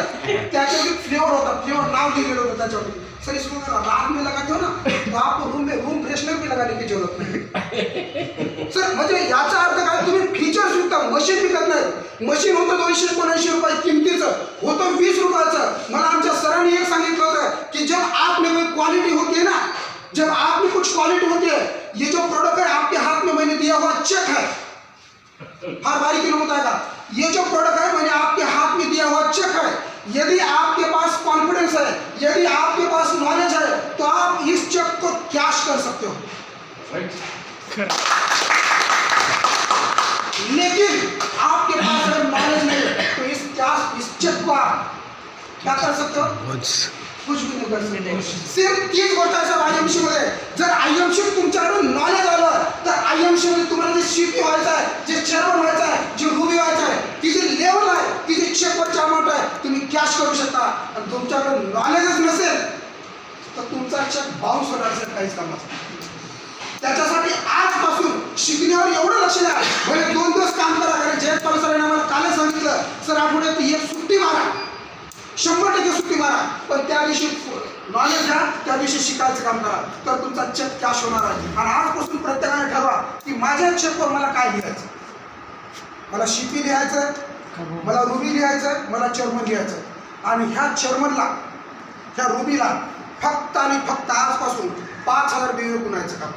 त्याच्यावरती फ्लेवर होता, फ्लेवर नाव दिलेलं होतं त्याच्यावरती. सर इसको रात में लगाते हो ना तो आपको रूम फ्रेशनर भी लगाने की जरूरत नाही. सर म्हणजे याचा अर्थ काय, तुम्ही फीचर्स विकता, मशीन विकत नाही. मशीन होतं 279 रुपये किमतीचं, होतं 20 रुपयाचं. मला आमच्या सरांनी एक सांगितलं होतं की जब आप में कोई क्वालिटी होती है ना, जब आप में कुछ क्वालिटी होती है, ये जो प्रोडक्ट है आपके हाथ में मैंने दिया हुआ चेक है, हर बारी किलो बताएगा. ये जो प्रोडक्ट है मैंने आपके हाथ में दिया हुआ चेक है. यदि आपके पास कॉन्फिडेंस है, यदि आपके पास नॉलेज है, तो आप इस चेक को कैश कर सकते हो. लेकिन आपके पास अगर नॉलेज नहीं है तो इस चेक को आप क्या कर सकते हो, कुछ भी नहीं कर सकते. सिर्फ 3 गोष्ट आहे आयएमसी मध्ये. जर आयएमसी तुमच्याकडे नॉलेज आलं तर आयएमसी मध्ये तुम्हाला जे सीपी व्हायचं आहे, जे चेअरमन व्हायचं आहे, जे रुबी व्हायचं आहे, ती जी लेवल आहे, ती जी चेकवरची अमाऊंट आहे, तुम्ही कॅश करू शकता. आणि तुमच्याकडे नॉलेजच नसेल तर तुमचा चेक बाउन्स होणार असेल काहीच कामाचं. त्याच्यासाठी आजपासून शिकण्यावर एवढं लक्ष द्या. म्हणजे 2 दिवस काम करा. कारण जयंत पाल सरांनी आम्हाला कालच सांगितलं, सर आठवड्यात एक सुट्टी मारा, 100% सुट्टी मारा, पण त्या दिवशी नॉलेज घ्या, त्या दिवशी शिकायचं काम करा, तर तुमचा चेक कॅश होणार आहे. आणि आजपासून प्रत्येकाने ठरवा की माझ्या चेकवर मला काय लिहायचं. मला शिपी लिहायचं मला रुबी लिहायचं आहे, मला चर्मन लिहायचं आहे. आणि ह्या चर्मनला, ह्या रुबीला फक्त आणि फक्त आजपासून 5,000 बिल गुणायचं काम.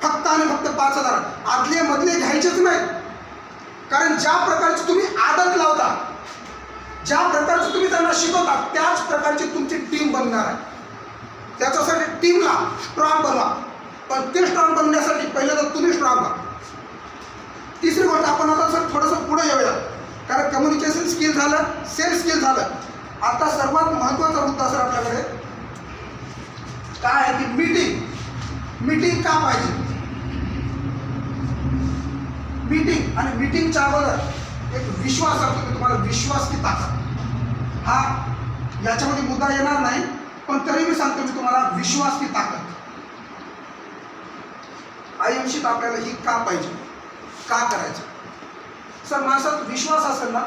फक्त आणि फक्त 5,000. आदले मधले घ्यायचेच नाही. कारण ज्या प्रकारची तुम्ही आदत लावता, ज्या प्रकारचं तुम्ही त्यांना शिकवता, त्याच प्रकारची तुमची टीम बनणार आहे. त्याच्यासाठी टीमला स्ट्रॉंग बनवा. पण ते स्ट्रॉंग बनण्यासाठी पहिलं तर तुम्ही स्ट्रॉंग व्हा. तिसरी गोष्ट, आपण आता सर थोडंसं पुढे येऊया. कारण कम्युनिकेशन स्किल झालं, सेल्फ स्किल झालं. आता सर्वात महत्त्वाचा मुद्दा सर आपल्याकडे काय आहे की मीटिंग का पाहिजे. मीटिंग आणि मीटिंगच्या अगोदर एक विश्वास असतो की तुम्हाला विश्वास की ताकद. हा याच्यामध्ये मुद्दा येणार नाही, पण तरी मी सांगतो मी तुम्हाला विश्वास की ताकद. आयुष्यात आपल्याला ही का पाहिजे, का करायचं. सर माणसात विश्वास असेल ना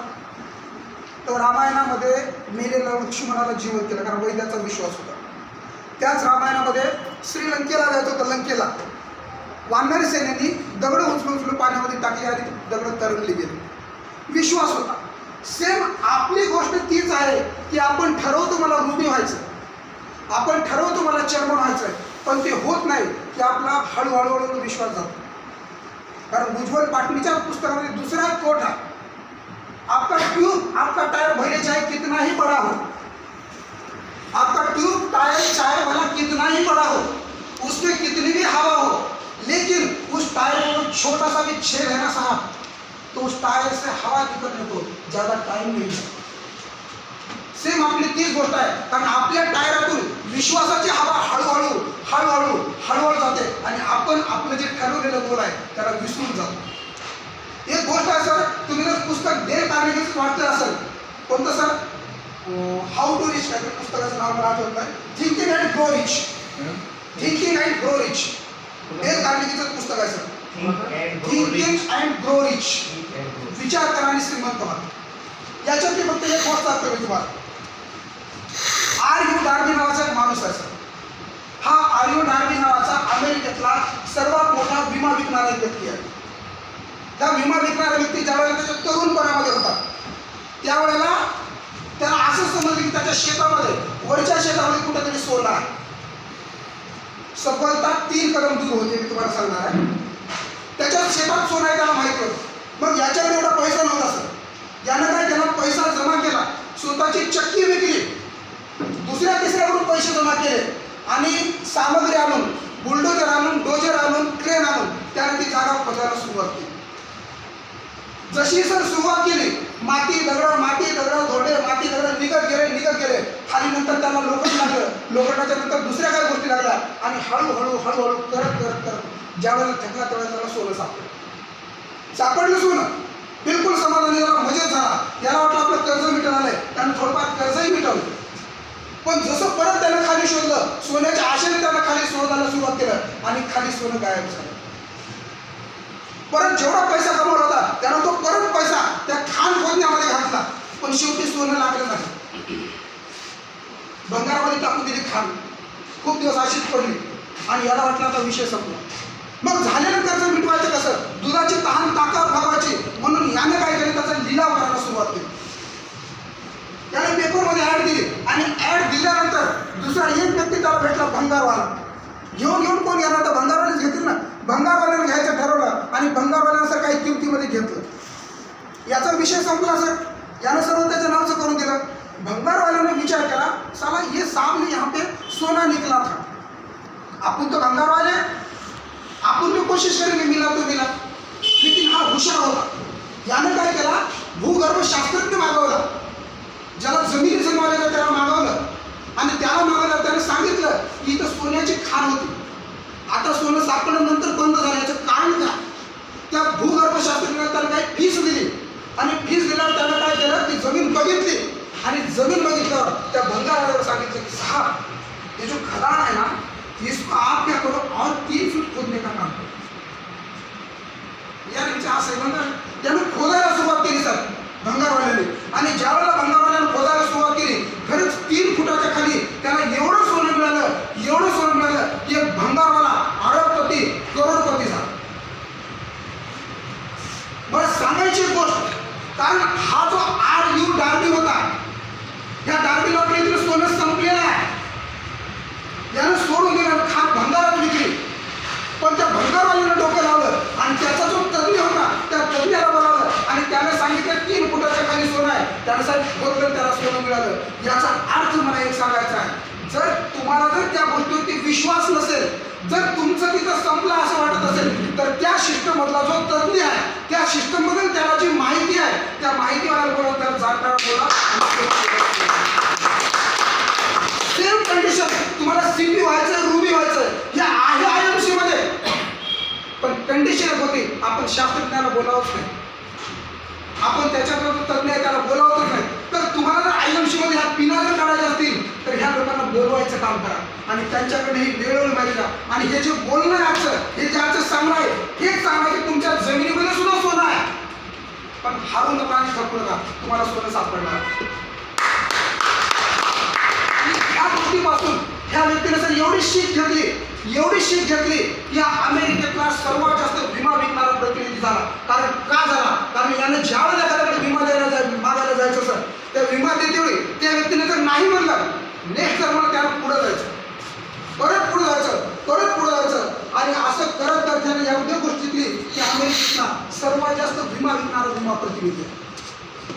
तर रामायणामध्ये मेलेल्या लक्ष्मणाला जीवन केलं, कारण वैद्याचा विश्वास होता. त्याच रामायणामध्ये श्रीलंकेला जायचं होतं, लंकेला वानरी सेनेनी दगड उचलून पाण्यामध्ये टाकली आणि दगड तरंगली गेली. विश्वास होता. सेम आपली गोष्ट तीच आहे की आपण ठरवतो मला रुबी व्हायचं, आपण ठरवतो मला चर्मन व्हायचं आहे, पण ते होत नाही की आपला हळूहळू विश्वास जातो. कारण उज्ज्वल पाटणीच्या पुस्तकामध्ये दुसरा एक कोट आहे, आपका ट्यूब आपका टायर भले चाहे कितना ही बड़ा हो, आपका ट्यूब टायर चाहे भला कितना ही बड़ा हो, उसमें कितनी भी हवा हो, लेकिन उस टायर में छोटा सा भी छेद है ना साहब, तो उस टायर से हवा निकलने को ज़्यादा टाइम नहीं लगता. सेम आपली तीच गोष्ट आहे. कारण आपल्या टायरातून विश्वासाची हवा हळूहळू जाते आणि आपण आपलं जे ठरवलेलं गोल आहे त्याला विसरून जातो. एक गोष्ट आहे सर, तुम्ही जर पुस्तक डेल कार्नेगीचं वाचलं असेल, कोणतं सर, हाऊ टू रिच, काय पुस्तकाचं नाव मला आठवत नाही, thinking and grow rich, thinking and grow rich, Dale कार्नेगीचं पुस्तक आहे sir. Thinking and grow rich, विचार करा आणि श्रीमंत व्हा. याच्यात फक्त एक गोष्ट सांगतो मी तुम्हाला. आर.यू. डार्बी नावाचा एक माणूस आहे सर. हा आर.यू. डार्बी नावाचा अमेरिकेतला सर्वात मोठा विमा विकणारा व्यक्ती आहे. त्या विमा विकणारा व्यक्ती ज्यावेळेला त्याच्या तरुणपणामध्ये होता त्यावेळेला त्याला असं समजलं की त्याच्या शेतामध्ये, वरच्या शेतामध्ये कुठेतरी सोनं आहे. सफलता 3 कदम दूर होते, मी तुम्हाला सांगणार आहे. त्याच्या शेतात सोनं आहे त्याला माहिती होतं. मग याच्याकडे एवढा पैसा नव्हता सर. यानं काय केला, पैसा जमा केला, स्वतःची चक्की विकली, दुसऱ्या तिसऱ्याकडून पैसे जमा केले आणि सामग्री आणून, बुलडोजर आणून, डोजर आणून, क्रेन आणून त्याने ती जागा खोदायला सुरुवात केली. जशी सर सुरुवात केली, माती दगड धोडे माती दगड निघत गेले. खाली नंतर त्याला लोखंड लागलं, लोखंडाच्या नंतर दुसऱ्या काही गोष्टी लागल्या आणि हळूहळू करत ज्यावेळेला थकला त्यावेळेला त्याला सोनं सापडलं. सोनं बिलकुल समाधानी झाला, मजेत झाला. याला वाटलं आपलं कर्ज मिटवलंय, त्यानं थोडंफार कर्जही मिटवलं. पण जसं परत त्यानं खाली शोधलं, सोन्याच्या आशेने त्यानं खाली शोधायला सुरुवात केलं आणि खाली सोनं गायब झालं. परत जेवढा पैसा कमवला होता त्यानं तो परत पैसा त्या खाण खोदण्यामध्ये घातला, पण शेवटी सोनं लागलं नाही. भंगारामध्ये टाकून दिली खाण. खूप दिवस अशीच पडली आणि याला वाटलं आता विषय संपला. मग झालेलं कर्ज मिटवायचं कसं, दुधाची तहान ताकात भागवायची, म्हणून याने काय केलं, त्याचा लिलाव करायला सुरुवात केली. त्याने पेपरमध्ये ॲड दिली आणि ॲड दिल्यानंतर दुसरा एक व्यक्ती त्याला भेटला, भंगारवाला. घेऊन कोण येणार, तर भंगारवालेच घेतील ना. भंगारवाल्याने घ्यायचं ठरवलं आणि भंगारवाल्यानं सर काही किमतीमध्ये घेतलं. याचा विषय संपला सर. यानं सर्व त्याच्या नावचं करून दिलं. भंगारवाल्याने विचार केला, साला ये सामने यहाँ पे सोना निकला था, आपण तो भंगार वाले, आपण भी कोशिश करेंगे मिला तो मिला. लेकिन हा हुशार होता. यानं काय केला, भूगर्भ शास्त्रज्ञ मागवला, ज्याला जमिनी जमवायला त्याला मागवलं आणि त्याला मागवलं त्याने सांगितलं की इथं सोन्याची खाण होती, आता सोनं सापडल्यानंतर बंद झालं. याचं कारण काय, त्या भूगर्भ शास्त्रज्ञाने त्याला काही फीस दिली आणि फीस दिल्यावर त्यानं काय केलं, ती जमीन बघितली आणि जमीन बघितल्यावर त्या भंगारवाल्याला सांगितलं की साहब ये जो खदान है ना, इसको आप क्या करो और 3 फीट खोदने का काम करो. यार इनसे असं आहे, त्यानं खोदायला सुरुवात केली सर भंगारवाल्याने. आणि ज्यावेळेला भंगारवाल्याने खोदायला सुरुवात केली, खरंच 3 फुटाच्या खाली त्याला एवढं सोनं मिळालं की एक भंगारवाला अरबपती करोडपती झाला. बस सांगायची गोष्ट, कारण हा जो RU डार्बी होता, या डार्बी लॉटरी इथलं सोनं संपलेलं आहे. यानं सोडून दिलं, भंगारात विकली. पण त्या भंगारवाल्यानं डोकं लावलं आणि त्याचा जो तज्ञ होता त्या तज्ञाला बोलावलं आणि त्याने सांगितलं 3 फुटाच्या खाली सोनं आहे. त्यानं साहेब बरोबर त्याला सोनं मिळालं. याचा अर्थ मला एक सांगायचा आहे, जर तुम्हाला जर त्या गोष्टीवरती विश्वास नसेल, जर तुमचं तिथं संपलं असं वाटत असेल, तर त्या सिस्टममधला जो तज्ञ आहे, त्या सिस्टममधून त्याला जी माहिती आहे त्या माहितीवाल्याला बोला, त्याला जाणकार बोला. सेम कंडिशन तुम्हाला CP व्हायचं, रुबी व्हायचं हे आहे IMC मध्ये, पण कंडिशन होती आपण शास्त्रज्ञाला बोलावंच नाही, आपण त्याच्याबरोबर तज्ञ आहे त्याला बोलावतच नाही. तर तुम्हाला जर IMC मध्ये ह्या पिना जर काढायच्या असतील तर ह्या लोकांना बोलवायचं काम करा आणि त्यांच्याकडे ही वेळोवेळी माहिती द्या. आणि हे जे बोलणं आहे आजचं, हे जे आजचं सांगणं आहे, हेच सांगा की तुमच्या जमिनीमध्ये सुद्धा सोनं आहे, पण हारू नका आणि थकू नका, तुम्हाला सोनं सापडणार. ह्या गोष्टीपासून ह्या व्यक्तीने जर एवढी शीख घेतली की हा अमेरिकेतला सर्वात जास्त विमा विकणारा प्रतिनिधी झाला. कारण का झाला? कारण यानं ज्यावेळेला एखाद्याकडे विमा मागायला जायचं असं, त्या विमा देतेवेळी त्या व्यक्तीने जर नाही म्हणलं, नेक्स्ट जर म्हणून त्याला पुढे जायचं, परत पुढे जायचं आणि असं करत त्याने एवढ्या गोष्टीतली की अमेरिकेतला सर्वात जास्त विमा विकणारा विमा प्रतिनिधी.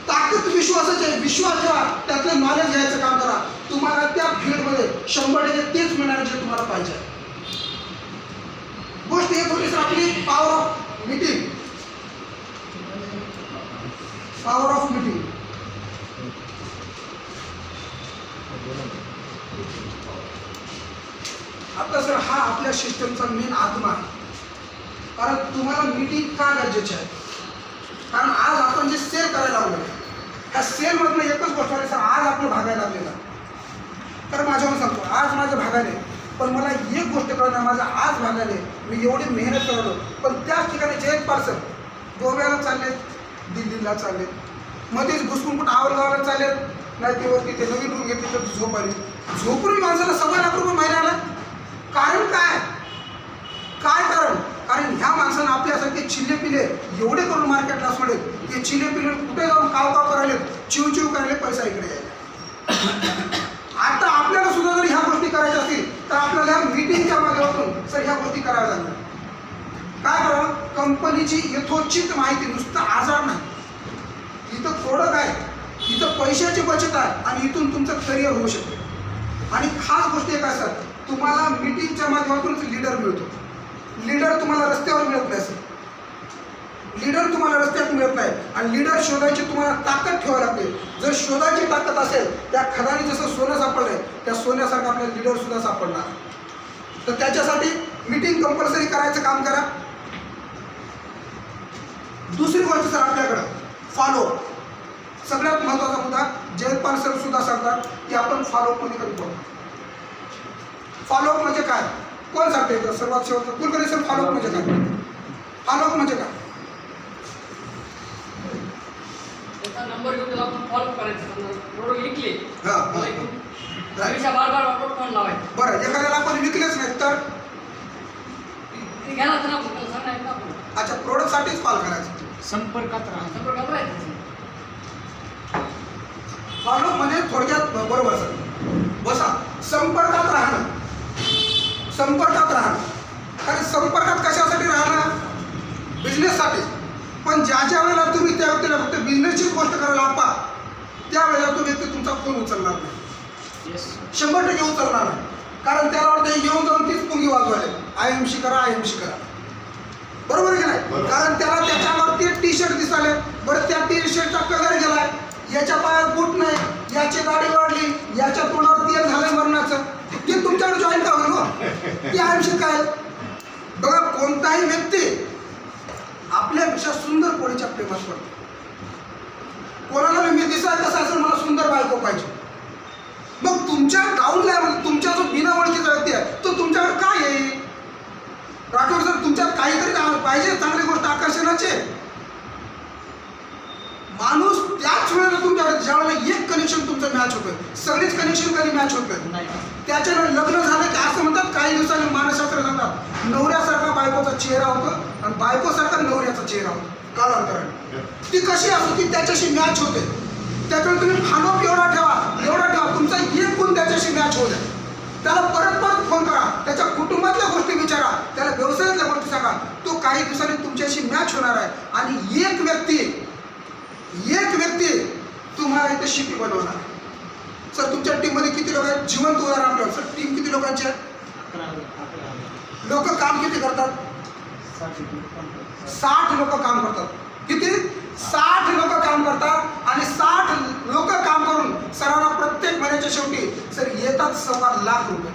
ताकद विश्वासाची आहे. विश्वास ठेवा, त्यातलं नॉलेज घ्यायचं काम करा. तुम्हाला त्या फील्डमध्ये 100% तेच मिळणार जे तुम्हाला पाहिजे. गोष्ट एक होती सर आपली पॉवर ऑफ मीटिंग. आता सर हा आपल्या सिस्टमचा मेन आत्मा आहे. कारण तुम्हाला मीटिंग का गरजेची आहे? कारण आज आपण जे सेल करायला लागलो, त्या सेलमधनं एकच गोष्ट आहे सर, आज आपलं भागायला लागलेलं. तर माझ्यावर सांगतो, आज माझं भागायले, पण मला एक गोष्ट कळणार, माझं आज भागायले, मी एवढी मेहनत करतो, पण त्याच ठिकाणी जे एक पार्सल गोव्याला चाललेत, दिल्लीला चाललेत, मध्येच घुसकून कुठं आवलगावाला चाललेत, नाही ते वरती ते नवीन रूम घेतली तर झोप आली. झोपून माणसाला 1.25 लाख रुपये महिन्याला. कारण काय कारण? कारण ह्या माणसानं आपल्यासारखे चिल्ले पिले एवढे करून मार्केटला सोडले की चिल्ले पिले कुठे जाऊन काव करायले, चिव करायले, पैसा इकडे यायला. आता आपल्याला सुद्धा जर ह्या गोष्टी करायच्या असतील तर आपल्याला ह्या मीटिंगच्या माध्यमातून सर ह्या गोष्टी कराव्या लागतील. काय करावं? कंपनीची यथोचित माहिती, नुसतं आजार नाही, इथं प्रोडक्ट आहे, इथं पैशाची बचत आहे आणि इथून तुमचं करिअर होऊ शकते. आणि खास गोष्ट एक आहे सर, तुम्हाला मीटिंगच्या माध्यमातूनच लीडर मिळतो. लीडर तुम्हाला रस्त्यावर मिळत नाही सर, लीडर तुम्हाला रस्त्यात मिळत नाही. आणि लीडर शोधायची तुम्हाला ताकद ठेवावी लागते. जर शोधायची ताकद असेल, त्या खदानी जसं सोनं सापडलंय त्या सोन्यासारखं आपल्याला लीडर सुद्धा सापडणार. तर त्याच्यासाठी मीटिंग कंपल्सरी करायचं काम करा. दुसरी गोष्ट सर आपल्याकडं फॉलो, सगळ्यात महत्त्वाचा मुद्दा जयपाल सर सुद्धा सांगतात की आपण फॉलोअप मध्ये कधी बोलतो. फॉलोअप म्हणजे काय? कोण सांगते? सर्वात शेवटचं कुलकर्णी सर, फॉलोअप म्हणजे काय? फॉलोअप म्हणजे काय? नंबर घेऊन त्याला फॉलो करायचं, प्रोडक्ट विकले बार फोन लावायचं. बरं, एखाद्याला आपण विकलेच नाही तर घ्यायला तर सांगायचं. अच्छा, प्रोडक्टसाठीच कॉल करायचा. संपर्कात राहायचं. फॉलो म्हणजे थोडक्यात बरोबर सर, बसा, संपर्कात राहणं. कारण संपर्कात कशासाठी राहणं? बिझनेससाठी. पण ज्या वेळेला तुम्ही त्या व्यक्तीला फक्त बिझनेसचीच गोष्ट करायला लागता, त्यावेळेला तो व्यक्ती तुमचा फोन उचलणार नाही, 100% उचलणार नाही. कारण त्याला वाटतं येऊन जाऊन तीच पुंगी वाजवायला, IMC करा. बरोबर की नाही? कारण त्याला त्याच्यावर ते टी-शर्ट दिसाले, बरं त्या टी-शर्टचा कलर गेलाय, याच्या पायात बूट नाही, याची गाडी वाढली, याच्या तोंडावर तेल झालंय मरणाचं, ते तुमच्याकडे जॉईन का होईल? ती IMC काय? बघा, कोणताही व्यक्ती आपल्यापेक्षा सुंदर कोणीच्या प्रेमात पडतो. कोणाला मी दिसायला कसं असेल, मला सुंदर बायको पाहिजे. मग तुमच्या डाऊन लेवल, तुमच्या जो बिना ओळखीचा व्यक्ती आहे तो तुमच्याकडे काय येईल? राठोड सर, तुमच्यात काहीतरी पाहिजे, चांगली गोष्ट आकर्षणाची. माणूस त्याच वेळेला तुमच्याकडे ज्या वेळेला एक कनेक्शन तुमचं मॅच होतं, सगळीच कनेक्शन कधी मॅच होत नाही. त्याच्यानं लग्न झालं की असं म्हणतात, काही दिवसांनी मानसशास्त्र सांगतात, नवऱ्यासारखा बायकोचा चेहरा होतो आणि बायकोसारखा नवऱ्याचा चेहरा होतो. कालांतराने ती कशी असो ती त्याच्याशी मॅच होते. त्याच्यामुळे तुम्ही फॉलोअप एवढा ठेवा तुमचा एक गुण त्याच्याशी मॅच होऊ द्या. त्याला परत परत फोन करा, त्याच्या कुटुंबातल्या गोष्टी विचारा, त्याला व्यवसायातल्या गोष्टी सांगा. तो काही दिवसांनी तुमच्याशी मॅच होणार आहे आणि एक व्यक्ती तुम्हाला इथे शिपी बनवणार. सर तुमच्या टीममध्ये किती लोक आहेत? जिवंत उदाहरण आपल्याला सर टीम किती लोकांची आहे? लोक काम किती करतात? 60 लोक काम करतात. किती? 60 लोक काम करतात आणि 60 लोक काम करून सरांना प्रत्येक महिन्याच्या शेवटी सर येतात ₹1,25,00,000.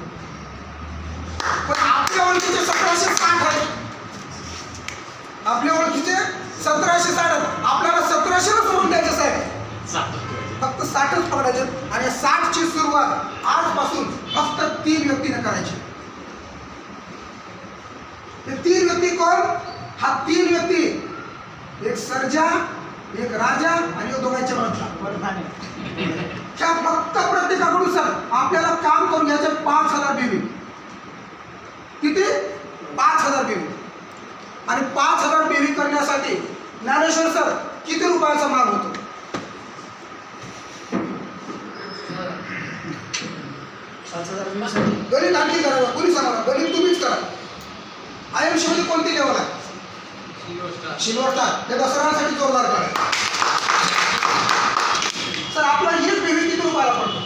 पण आपल्या ओळखीचे 1760 आहेत. आपल्या ओळखीचे 1760 आहेत. आपल्याला 1700 सोडून द्यायचं साहेब. फक्त 60च पकडायचे आणि 60ची सुरुवात आजपासून फक्त 3 व्यक्तीने करायची. हे 3 व्यक्ती कोण? हा 3 व्यक्ती, एक सर्जा, एक राजा आणि दोघांच्या मधला. ह्या फक्त प्रत्येकाकडून सर आपल्याला काम करून घ्यायचे 5,000 बीबी. किती? 5,000 बीबी. आणि 5,000 बीबी करण्यासाठी ज्ञानेश्वर सर किती रुपयाचा माल होतो? गणित आणखी करा, कोणी सांगा गणित तुम्हीच करा. IMC मध्ये कोणती लेवल आहे? Silver star. हे दसऱ्यासाठी जोरदार करा. सर आपला एक बेबी किती रुपयाला पडतो?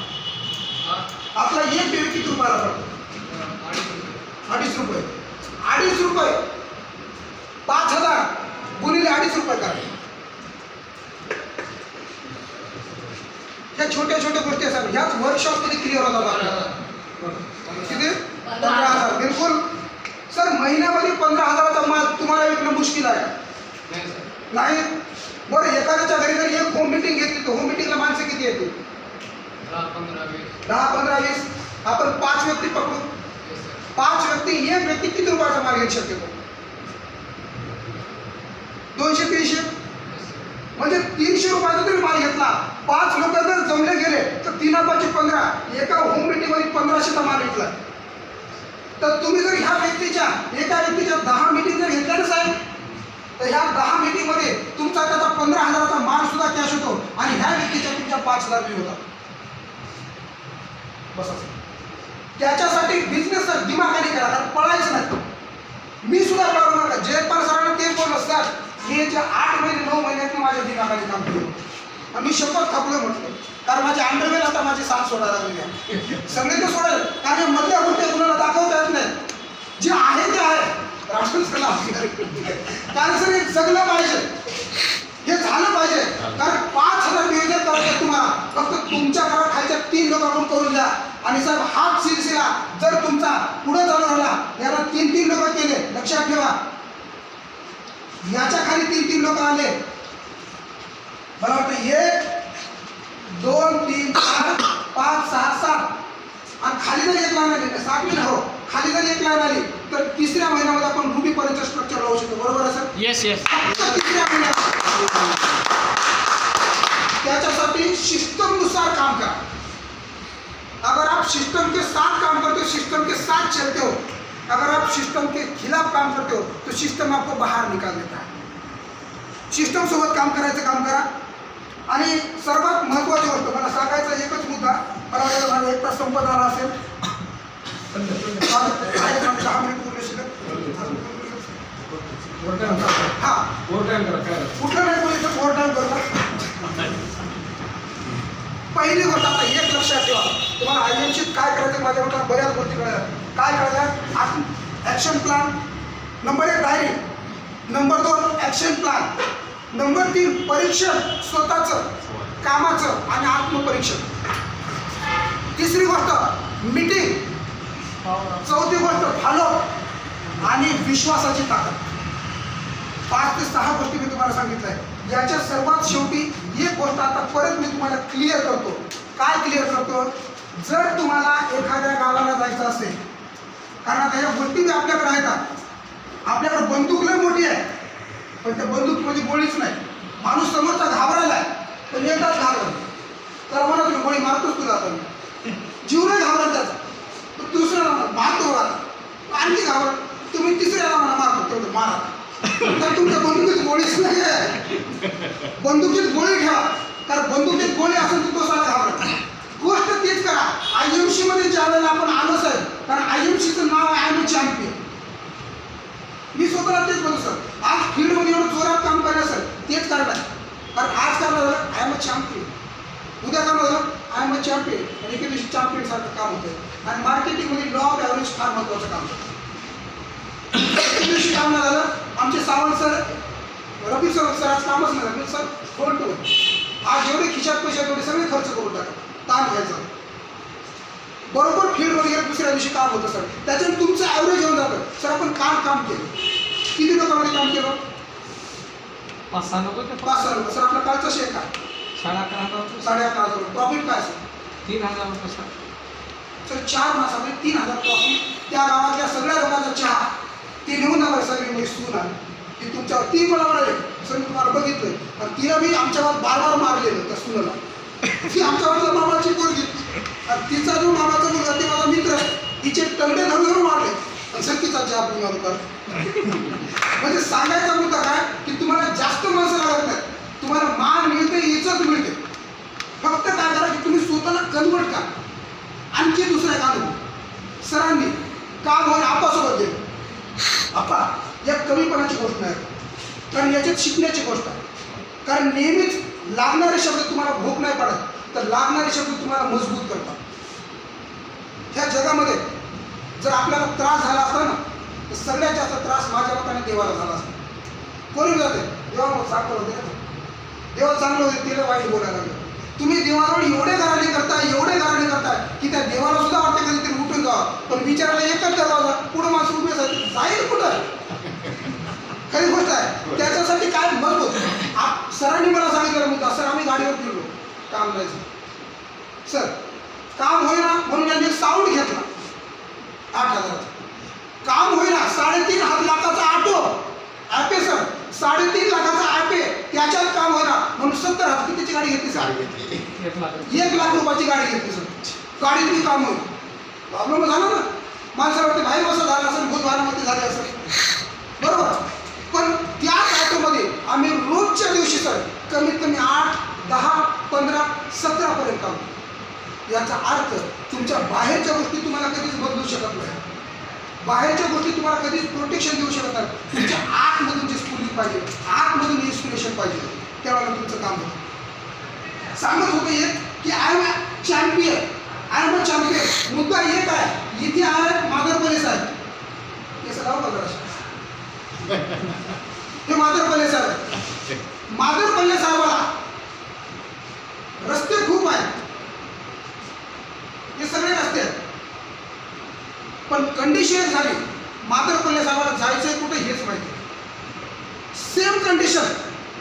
आपला एक बेबी किती रुपयाला पडतो? 2.5 रुपये. 2.5 रुपये 5,000 गुणिले 2.5 रुपये करा. ह्या छोट्या छोट्या गोष्टी असतात. ह्याच वर्कशॉप मध्ये क्लिअर होतात आपल्याला. किती? 15,000. बिलकुल सर महिन्यामध्ये 15,000चा माल तुम्हाला विकणं मुश्किल आहे. नाही बरं एखाद्याच्या घरी जर एक होम मीटिंग घेतली तर होम मीटिंगला माणसं किती येतील? 10-15-20. आपण 5 व्यक्ती पकडू. 5 व्यक्ती, एक व्यक्ती किती रुपयाचा माल घेऊ शकतो? 200-300. म्हणजे 300 रुपयाचा जरी माल घेतला, 5 लोक जर जमले गेले तर 3-5-15 एका होम मीटिंग मध्ये 1500चा माल विकला. तर तुम्ही जर ह्या एका व्यक्तीच्या 10 मीटिंग जर घेतल्या ना साहेब, तर ह्या 10 मीटिंग मध्ये तुमचा त्याचा 15,000चा माल सुद्धा कॅश होतो आणि ह्या व्यक्तीच्या तुमच्या 5,000 बी होतात. बस त्याच्यासाठी बिझनेस दिमाखाने करा, कारण पळायचं नाही. मी सुद्धा पळवणार का? जयपाल सरांना ते बोललं सर हे जे 8 महिने 9 महिन्यात माझ्या दिमाखाने काम केलं आणि मी शपथ खापलं म्हटलं, कारण माझे अंडरवेल आता माझी साथ सोडायला लागलेली आहे. सगळे ते सोडेल कारण मधल्या गोष्टी कुणाला दाखवता येत नाही. जे आहे ते आहे. राष्ट्र कारण सर हे जगलं पाहिजे, हे झालं पाहिजे. कारण 5,000 नियोजन करायचं तुम्हाला फक्त तुमच्या घरात खायच्या 3 लोकांकडून करून द्या. आणि साहेब हाच सिलसिला जर तुमचा पुढे चालू झाला, याला 3-3 लोक केले, लक्षात ठेवा. याच्या खाली 3-3 लोक आले, मला वाटतं 1 2 3 4 5 6 7 आणि खाली जर एक लाईन आली 7 मिनिट हो, खाली जर एक लाईन आली तर तिसऱ्या महिन्यामध्ये आपण रुपीपर्यंत स्ट्रक्चर लावू शकतो. बरोबर आहे सर? येस. तिसऱ्या महिन्यात त्याच्यासाठी सिस्टमनुसार काम करा. अगर आप सिस्टम के साथ काम करते हो, सिस्टम के साथ चलते हो, अगर आप सिस्टम के खिलाफ काम करते हो तो सिस्टम आपको बाहर निकाल देता है. सिस्टम सोबत काम करायचं काम करा. आणि सर्वात महत्त्वाची गोष्ट मला सांगायचा एकच मुद्दा, मला वाटतं माझा 1 तास संपत आला असेल. 10 मिनिट बोलू शकत. हा कुठलं नाही बोलायचं, ओव्हर टाइम करतात. पहिली गोष्ट आता एक लक्षात ठेवा, तुम्हाला IMC काय करायचं माझ्याकडे बऱ्याच गोष्टी कळल्या. काय करायचं? Action plan. Number 1 diary. Number 2 action plan. Number 3 परीक्षण स्वतःचं कामाचं आणि आत्मपरीक्षण. तिसरी गोष्ट मीटिंग. चौथी गोष्ट फॉलो आणि विश्वासाची ताकद. 5 ते 6 गोष्टी मी तुम्हाला सांगितलं आहे. याच्या सर्वात शेवटी एक गोष्ट आता परत मी तुम्हाला क्लिअर करतो. काय क्लिअर करतो? जर तुम्हाला एखाद्या गावाला जायचं असेल, कारण आता ह्या गोष्टी आपल्याकडे आहेत. आपल्याकडे बंदूक लय मोठी आहे, पण त्या बंदूकमध्ये गोळीच नाही. माणूस समोरचा घाबरायला आहे, पण एकदाच घाबरत. तर मला तुम्ही गोळी मारतोच तुला, आता जीव नाही घाबरत त्याचा. दुसऱ्याला मारतो, आणखी घाबरत. तुम्ही तिसऱ्याला मला मारतो, तेवढं मारा. तर तुमच्या बंदुकीत गोळीच नाही आहे. बंदुकीत गोळी ठेवा, कारण बंदुकीत गोळी असेल तर तो साला घाबरा. गोष्ट तीच करा. IMC मध्ये ज्या वेळेला आपण आलो साहेब, कारण IMCचं नाव आहे आय एम चॅम्पियन. मी स्वतःला तेच बोलतो सर, आज फील्डमध्ये एवढं जोरात काम करायचं सर तेच करणार. कारण आज करणार झालं आय एम अ चॅम्पियन, उद्या करणार झालं आय एम अ चॅम्पियन, आणि एके दिवशी चॅम्पियन सारखं काम होतं. आणि मार्केटिंगमध्ये लॉ ऑफ ॲव्हरेज फार महत्त्वाचं काम होतं. एके दिवशी काम नाही झालं, आमचे सावंत सर, रफी सर आज कामच नाही झालं सर, फोन टू आज जेवढे खिशात पैसे तेवढे सगळे खर्च करून टाका, ताण घ्यायचा. बरोबर फील्डवर गेलं दुसऱ्या दिवशी काम होतं सर, त्याच्यात तुमचं ॲव्हरेज येऊन जातं. सर आपण काल काम केलं, किती लोकांमध्ये काम केलं? 5-6 लोक 5-6 लोक. सर आपला कालचा शेअर काय? 11,500 11,500. प्रॉफिट काय सर? 3,000 रुपये सर. Sir 4 मासामध्ये 3,000 profit. त्या गावातल्या सगळ्या लोकांचा चहा ते नेऊन नका सर, मी सून आली ती तुमच्यावर, ती मला म्हणाले सर मी तुम्हाला बघितलंय, आणि तिला मी आमच्यावर बार मारलेलं त्या सुनाला. ती आमच्यावरच्या मामाची पोरगी, आणि तिचा जो मामाचा मुलगा ते माझा मित्र, तिचे तंगडे धरून मारले, आणि सर तिचा चहा पिऊन आलो तर. म्हणजे सांगायचा मुद्दा काय की तुम्हाला जास्त माणसं लागत नाही, तुम्हाला मान मिळते, इज्जत मिळते. फक्त काय करा की तुम्ही स्वतःला कन्वर्ट करा. आणखी दुसरा एक अनुभव सरांनी काम होऊन आपासोबत गेलं. आपा या कमीपणाची गोष्ट नाही, कारण याच्यात शिकण्याची गोष्ट आहे. कारण नेहमीच लागणारे शब्द तुम्हाला भूक नाही पडत, तर लागणारे शब्द तुम्हाला मजबूत करतात. ह्या जगामध्ये जर आपल्याला त्रास झाला असता ना, तर सगळ्यात जास्त त्रास माझ्या मताने देवाला झाला असता. कोणी जाते देवा चांगलं होते ना, देवा चांगलं होते तिला वाईट बोलायला लागलं. तुम्ही देवाजवळ एवढे गाराणे करताय की त्या देवाला सुद्धा वाटते कधीतरी उठून जावं, पण विचारायला एकच दरवाजा, पुढे माणसं उभे असतात, जाईल कुठं? खरी गोष्ट आहे. त्याच्यासाठी काय मजबूत सरांनी मला सांगितलं मुद्दा, सर आम्ही गाडीवर फिरलो काम करायचं सर, काम होईना म्हणून यांनी साऊंड घेतला 8,000. काम होईना 3.5 लाखाचा ऑटो ॲप आहे सर, 3.5 लाखाचा ॲप आहे, त्याच्यात काम होईना म्हणून 70,000 कितीची गाडी घेतली सर? 1 लाख रुपयाची गाडी घेतली सर. गाडीत मी काम होईल, प्रॉब्लेम झाला ना. माणसाला वाटते बाहेर बसा झाला असेल, बुधवारामध्ये झाले असेल, बरोबर. पण त्याच ऑटोमध्ये आम्ही रोजच्या दिवशी सर कमीत कमी 8, 10, 15, 17 पर्यंत काम. याचा अर्थ तुमच्या बाहेरच्या गोष्टी तुम्हाला कधीच बदलू शकत नाही, बाहेरच्या गोष्टी तुम्हाला कधीच प्रोटेक्शन देऊ शकत नाही. तुमच्या आतमधून जे स्फूर्ती पाहिजे, आतमधून इन्स्पिरेशन पाहिजे, त्यावेळेला तुमचं काम होतं. सांगत होतं एक की I am champion, I am a champion. मुद्दा एक आहे, इथे आहे माधरपले साहेब, हे सगळं बघा हे माधरपल्ले साहेब. माधरपल्ले साहेबाला रस्ते खूप आहेत, हे सगळे रस्ते आहेत, पण कंडिशन झाली माधरपल्ले साहेबाला जायचंय कुठे हेच माहिती. सेम कंडिशन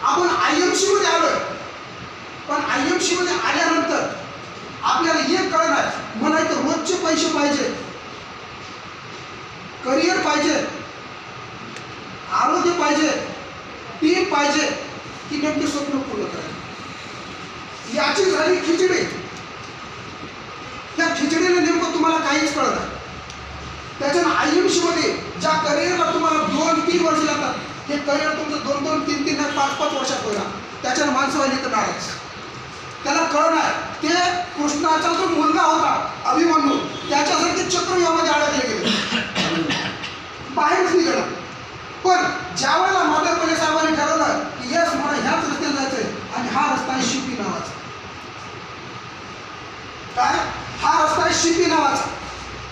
आपण IMC मध्ये आलोय, पण IMC मध्ये आल्यानंतर आपल्याला एक कळलं नाही, मला इथं रोजचे पैसे पाहिजे, करिअर पाहिजे, आरोग्य पाहिजे, टीम पाहिजे, की नेमके स्वप्न पूर्ण करायचे. याची झाली खिचडी. त्या खिचडीने नेमकं तुम्हाला काहीच कळत नाही. त्याच्यानं IMC मध्ये ज्या करिअरला तुम्हाला 2-3 वर्ष लागतात, हे करिअर तुमचं 2-2, 3-3, 5-5 वर्षात होईल. त्याच्यानं माणसं व्हायला तर नाराज. त्याला कळ नाही, ते कृष्णाचा जो मुलगा होता अभिमन्यू, त्याच्यासाठी चक्रव्यूहामध्ये अडकले गेले, बाहेरच निघाला. पण ज्या वेळेला माधरपल्ले साहेबांनी ठरवलं की यस मला ह्याच रस्त्याने जायचंय, आणि हा रस्ता आहे शिपी नावाचा. काय हा रस्ता आहे शिपी नावाचा.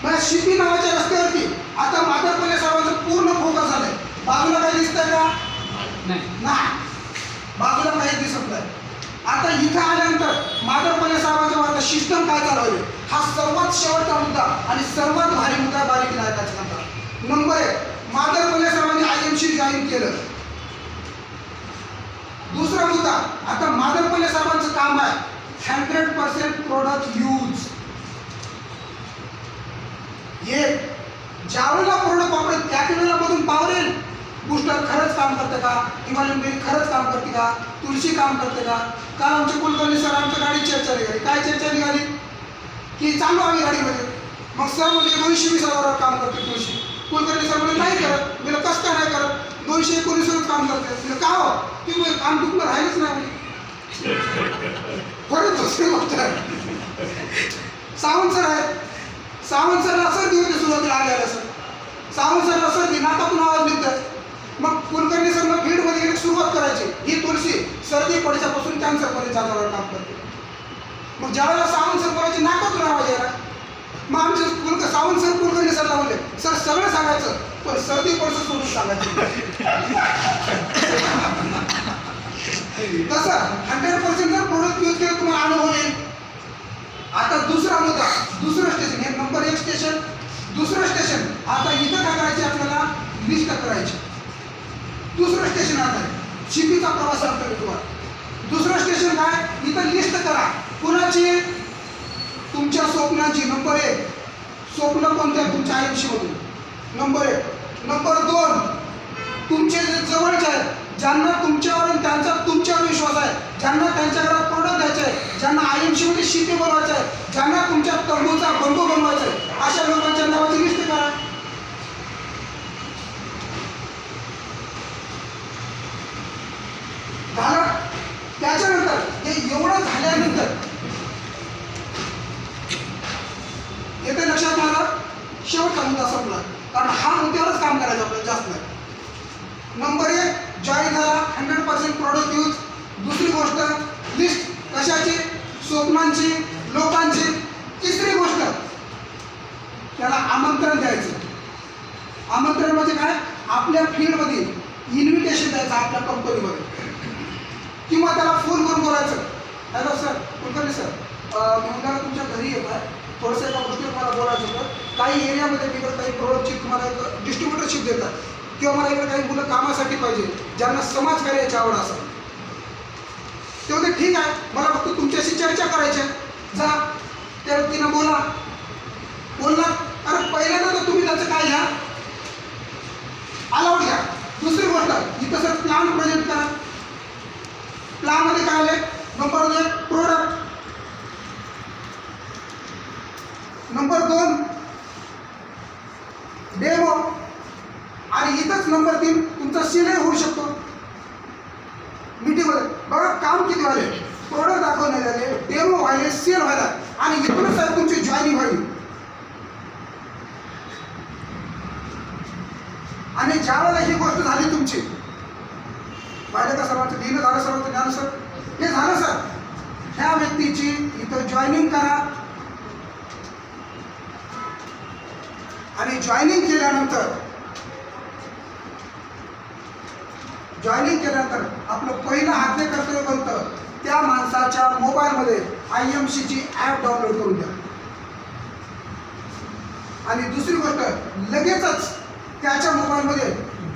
मग शिपी नावाच्या रस्त्यावरती आता माधरपल्ले साहेबांचं पूर्ण फोकस झालंय. बाजूला काही दिसतंय का? नाही, बाजूला काही दिसत नाही. आता इथं आल्यानंतर माधरपल्ले साहेबांचं आता सिस्टम काय चालवले, हा सर्वात शेवटचा मुद्दा आणि सर्वात भारी मुद्दा बारीक नायकाचा नंतर. नंबर 1, माधरपल्ले साहेबांनी IMC जॉईन केलं. दुसरा मुद्दा, आता माधरपल्ले साहेबांचं काम आहे 100% प्रोडक्ट यूज. ज्यावेळेला प्रोडक्ट वापरेल त्यावेळेला मधून पावरेल बूस्टर खरंच काम करते का, हिमालयन बेरी खरंच काम करते का, तुळशी काम करते का. काल आमचे कुलकर्णी सर आमच्या गाडी चर्चा निघाली. काय चर्चा निघाली की चालू आम्ही गाडीमध्ये, मग सर म्हणजे 220,000 काम करते तुळशी. कुलकर्णी सर म्हणजे नाही करत. मी कसं काय नाही करत, 219वरच काम करते. म्हणजे का हो की मग काम तुमचं राहिलंच नाही. परत दुसरी गोष्ट सावंत सर आहेत. सावंत सर असं होते सुरुवातीला आलेलं सर. सावंत सर असं की नातातून आवाज निघतात. मग कुलकर्णी सर मग फील्डमध्ये गेले सुरुवात करायची. ही तुळशी सर्दी पडच्यापासून कॅन्सरपर्यंत जाण्यावर काम करते. मग ज्यावेळेला सावंत सर बोलायचे नाकातून आवाज यायला. मग आमचे सावंत सर कुलकर्णी सरला म्हणले सर सगळं सांगायचं पण सर्दी पडचं सोडून सांगायचं. तसं 100% जर प्रोडक्ट यूज केलं तुम्हाला अनुभव येईल. आता दुसरा मुद्दा, दुसरं स्टेशन, हे नंबर 1 स्टेशन. दुसरं स्टेशन आता इथं काय करायचे आपल्याला लिस्ट करायची. दुसरं स्टेशन आता आहे शिपीचा प्रवास करतो तुम्हाला. दुसरं स्टेशन काय इथं लिस्ट करा कुणाची तुमच्या स्वप्नाची. नंबर 1 स्वप्न कोणत्या तुमच्या आयुष्य मधून. नंबर 1. नंबर 2 तुमचे जे जवळचे आहेत ज्यांना तुमच्यावर आणि त्यांचा तुमच्यावर विश्वास आहे, ज्यांना त्यांच्या घरात प्रोडक्ट द्यायचे आहे, ज्यांना आयुष्य मध्ये शिपी बनवायचं आहे, ज्यांना तुमच्या तंबूचा बंधू बनवायचा आहे, अशा लोकांच्या नावाची लिस्ट करा. झालं. त्याच्यानंतर हे एवढं झाल्यानंतर येथे लक्षात मला शेवटचा मुद्दा संपला कारण हा मुद्द्यावरच काम करायचं आपल्याला जास्त नाही. नंबर 1 जॉईन झाला 100% प्रोडक्ट यूज. दुसरी गोष्ट लिस्ट कशाची स्वप्नांची लोकांची. तिसरी गोष्ट त्याला आमंत्रण द्यायचं. आमंत्रण म्हणजे काय आपल्या फील्डमध्ये इन्व्हिटेशन द्यायचं आपल्या कंपनीमध्ये किंवा त्याला फोन करून बोलायचं हॅलो सर कुलकर्णी सर मी उद्याला तुमच्या घरी येत आहे थोडंसं एका गोष्टीवर मला बोलायचं होतं. काही एरियामध्ये मी काही प्रोडक्टची तुम्हाला एक डिस्ट्रीब्युटरशिप देतात किंवा मला इकडे काही मुलं कामासाठी पाहिजे ज्यांना समाजकार्याची आवड असेल. ते होते ठीक आहे मला फक्त तुमच्याशी चर्चा करायची आहे. जा त्या व्यक्तीनं बोला. अरे पहिल्यांदा तर तुम्ही त्याचं काय घ्या अलाउड घ्या. दुसरी गोष्ट इथं सर प्लॅन प्रेझेंट करा. प्लॅनमध्ये काय आले नंबर 1 प्रोडक्ट. Number 2 demo. आणि इथंच नंबर 3 तुमचा सेल होऊ शकतो मीटिंगमध्ये. बघा काम किती व्हायले प्रोडक्ट दाखवण्यात झाले डेमो व्हायले सेल व्हायला आणि इथूनच साहेब तुमची जॉईनिंग व्हायली. आणि ज्या वेळेला ही गोष्ट झाली तुमची पाहिलं का सर्वांचं लिहिणं झालं सर्वांचं ज्ञान सर हे झालं सर. ह्या व्यक्तीची इथं जॉईनिंग करा आणि जॉईनिंग केल्यानंतर आपलं पहिलं आद्य कर्तव्य बनतं त्या माणसाच्या मोबाईलमध्ये IMCची ॲप डाउनलोड करून द्या. आणि दुसरी गोष्ट लगेचच त्याच्या मोबाईलमध्ये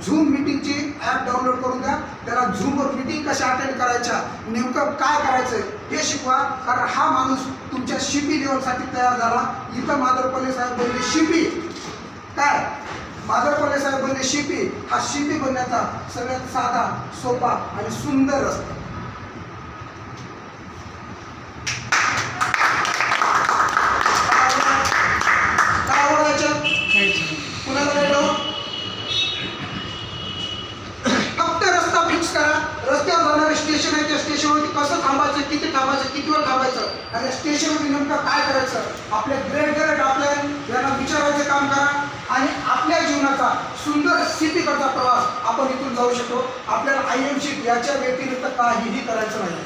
झूम मीटिंगची ॲप डाउनलोड करून द्या. त्याला झूमवर मीटिंग कशा अटेंड करायच्या नेमकं काय करायचं हे शिकवा. कारण हा माणूस तुमच्या शिपी लेवलसाठी तयार झाला. इथं माधवपल्ले साहेब बोलले शिपी काय माधवपल्ले साहेब बोलले शिपी. हा शिपी बनण्याचा सगळ्यात साधा सोपा आणि सुंदर रस्ता. काय आवडायचं कुणाला काय फक्त रस्ता फिक्स करा. रस्त्यावर जाणारे स्टेशन आहे त्या स्टेशनवरती कसं थांबायचं किती थांबायचं किती वेळ थांबायचं आणि स्टेशनवरती नेमकं काय करायचं आपले ग्रेट आपल्या यांना विचारायचं काम करा. आणि आपल्या जीवनाचा सुंदर सिटीकडचा प्रवास आपण इथून जाऊ शकतो. आपल्याला IMC याच्या व्यतिरिक्त काहीही करायचं नाही.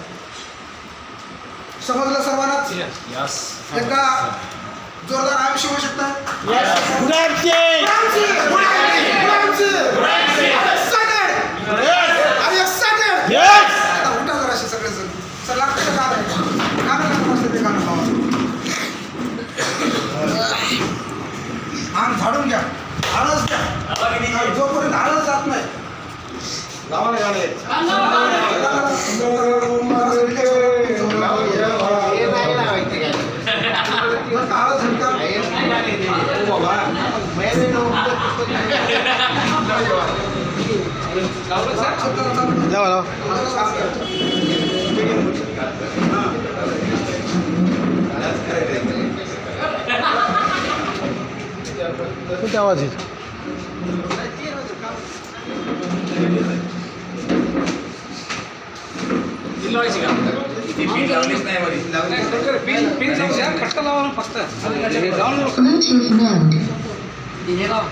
समजलं सर्वांनाच. एकदा जोरदार IMC होऊ शकता. आता उठा जराशी सगळेजण. चल लागतं का गाणं ते गाणं लावा. अंग झाडून घ्या आळस द्या जोपर्यंत आळस जात नाही कुठे आवाज येतो बिल लावायची का ती पिन लावलीच नाही मध्ये. पिन पिन जाऊ द्या फटका लावा ना फक्त हे जाऊन Bluetooth mode. हे लावा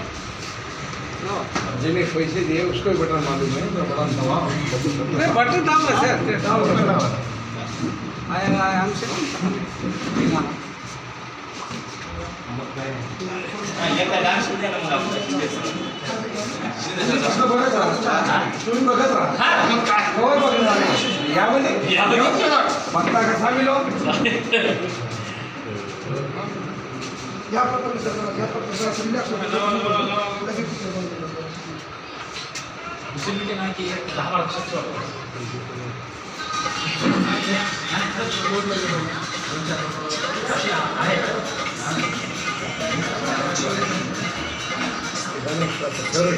जिन्हें पैसे दिए उसको ही बटन मालूम है तो बटन दबाओ नहीं बटन दाब है सर ते दाब आया हमसे कौन एकदा डान्स होऊ द्या ना मग आपण. असं बघत राहा. तुम्ही बघत राहा. मग काय? कवर बघणार नाही. यामध्ये बघता कसा मिलो या प्रकारे सर या प्रकारे सर रिलॅक्स होतो. लगेच पिक्चर बंद करतो. Facility नाही की 10 वर्षाची वापर. जरूर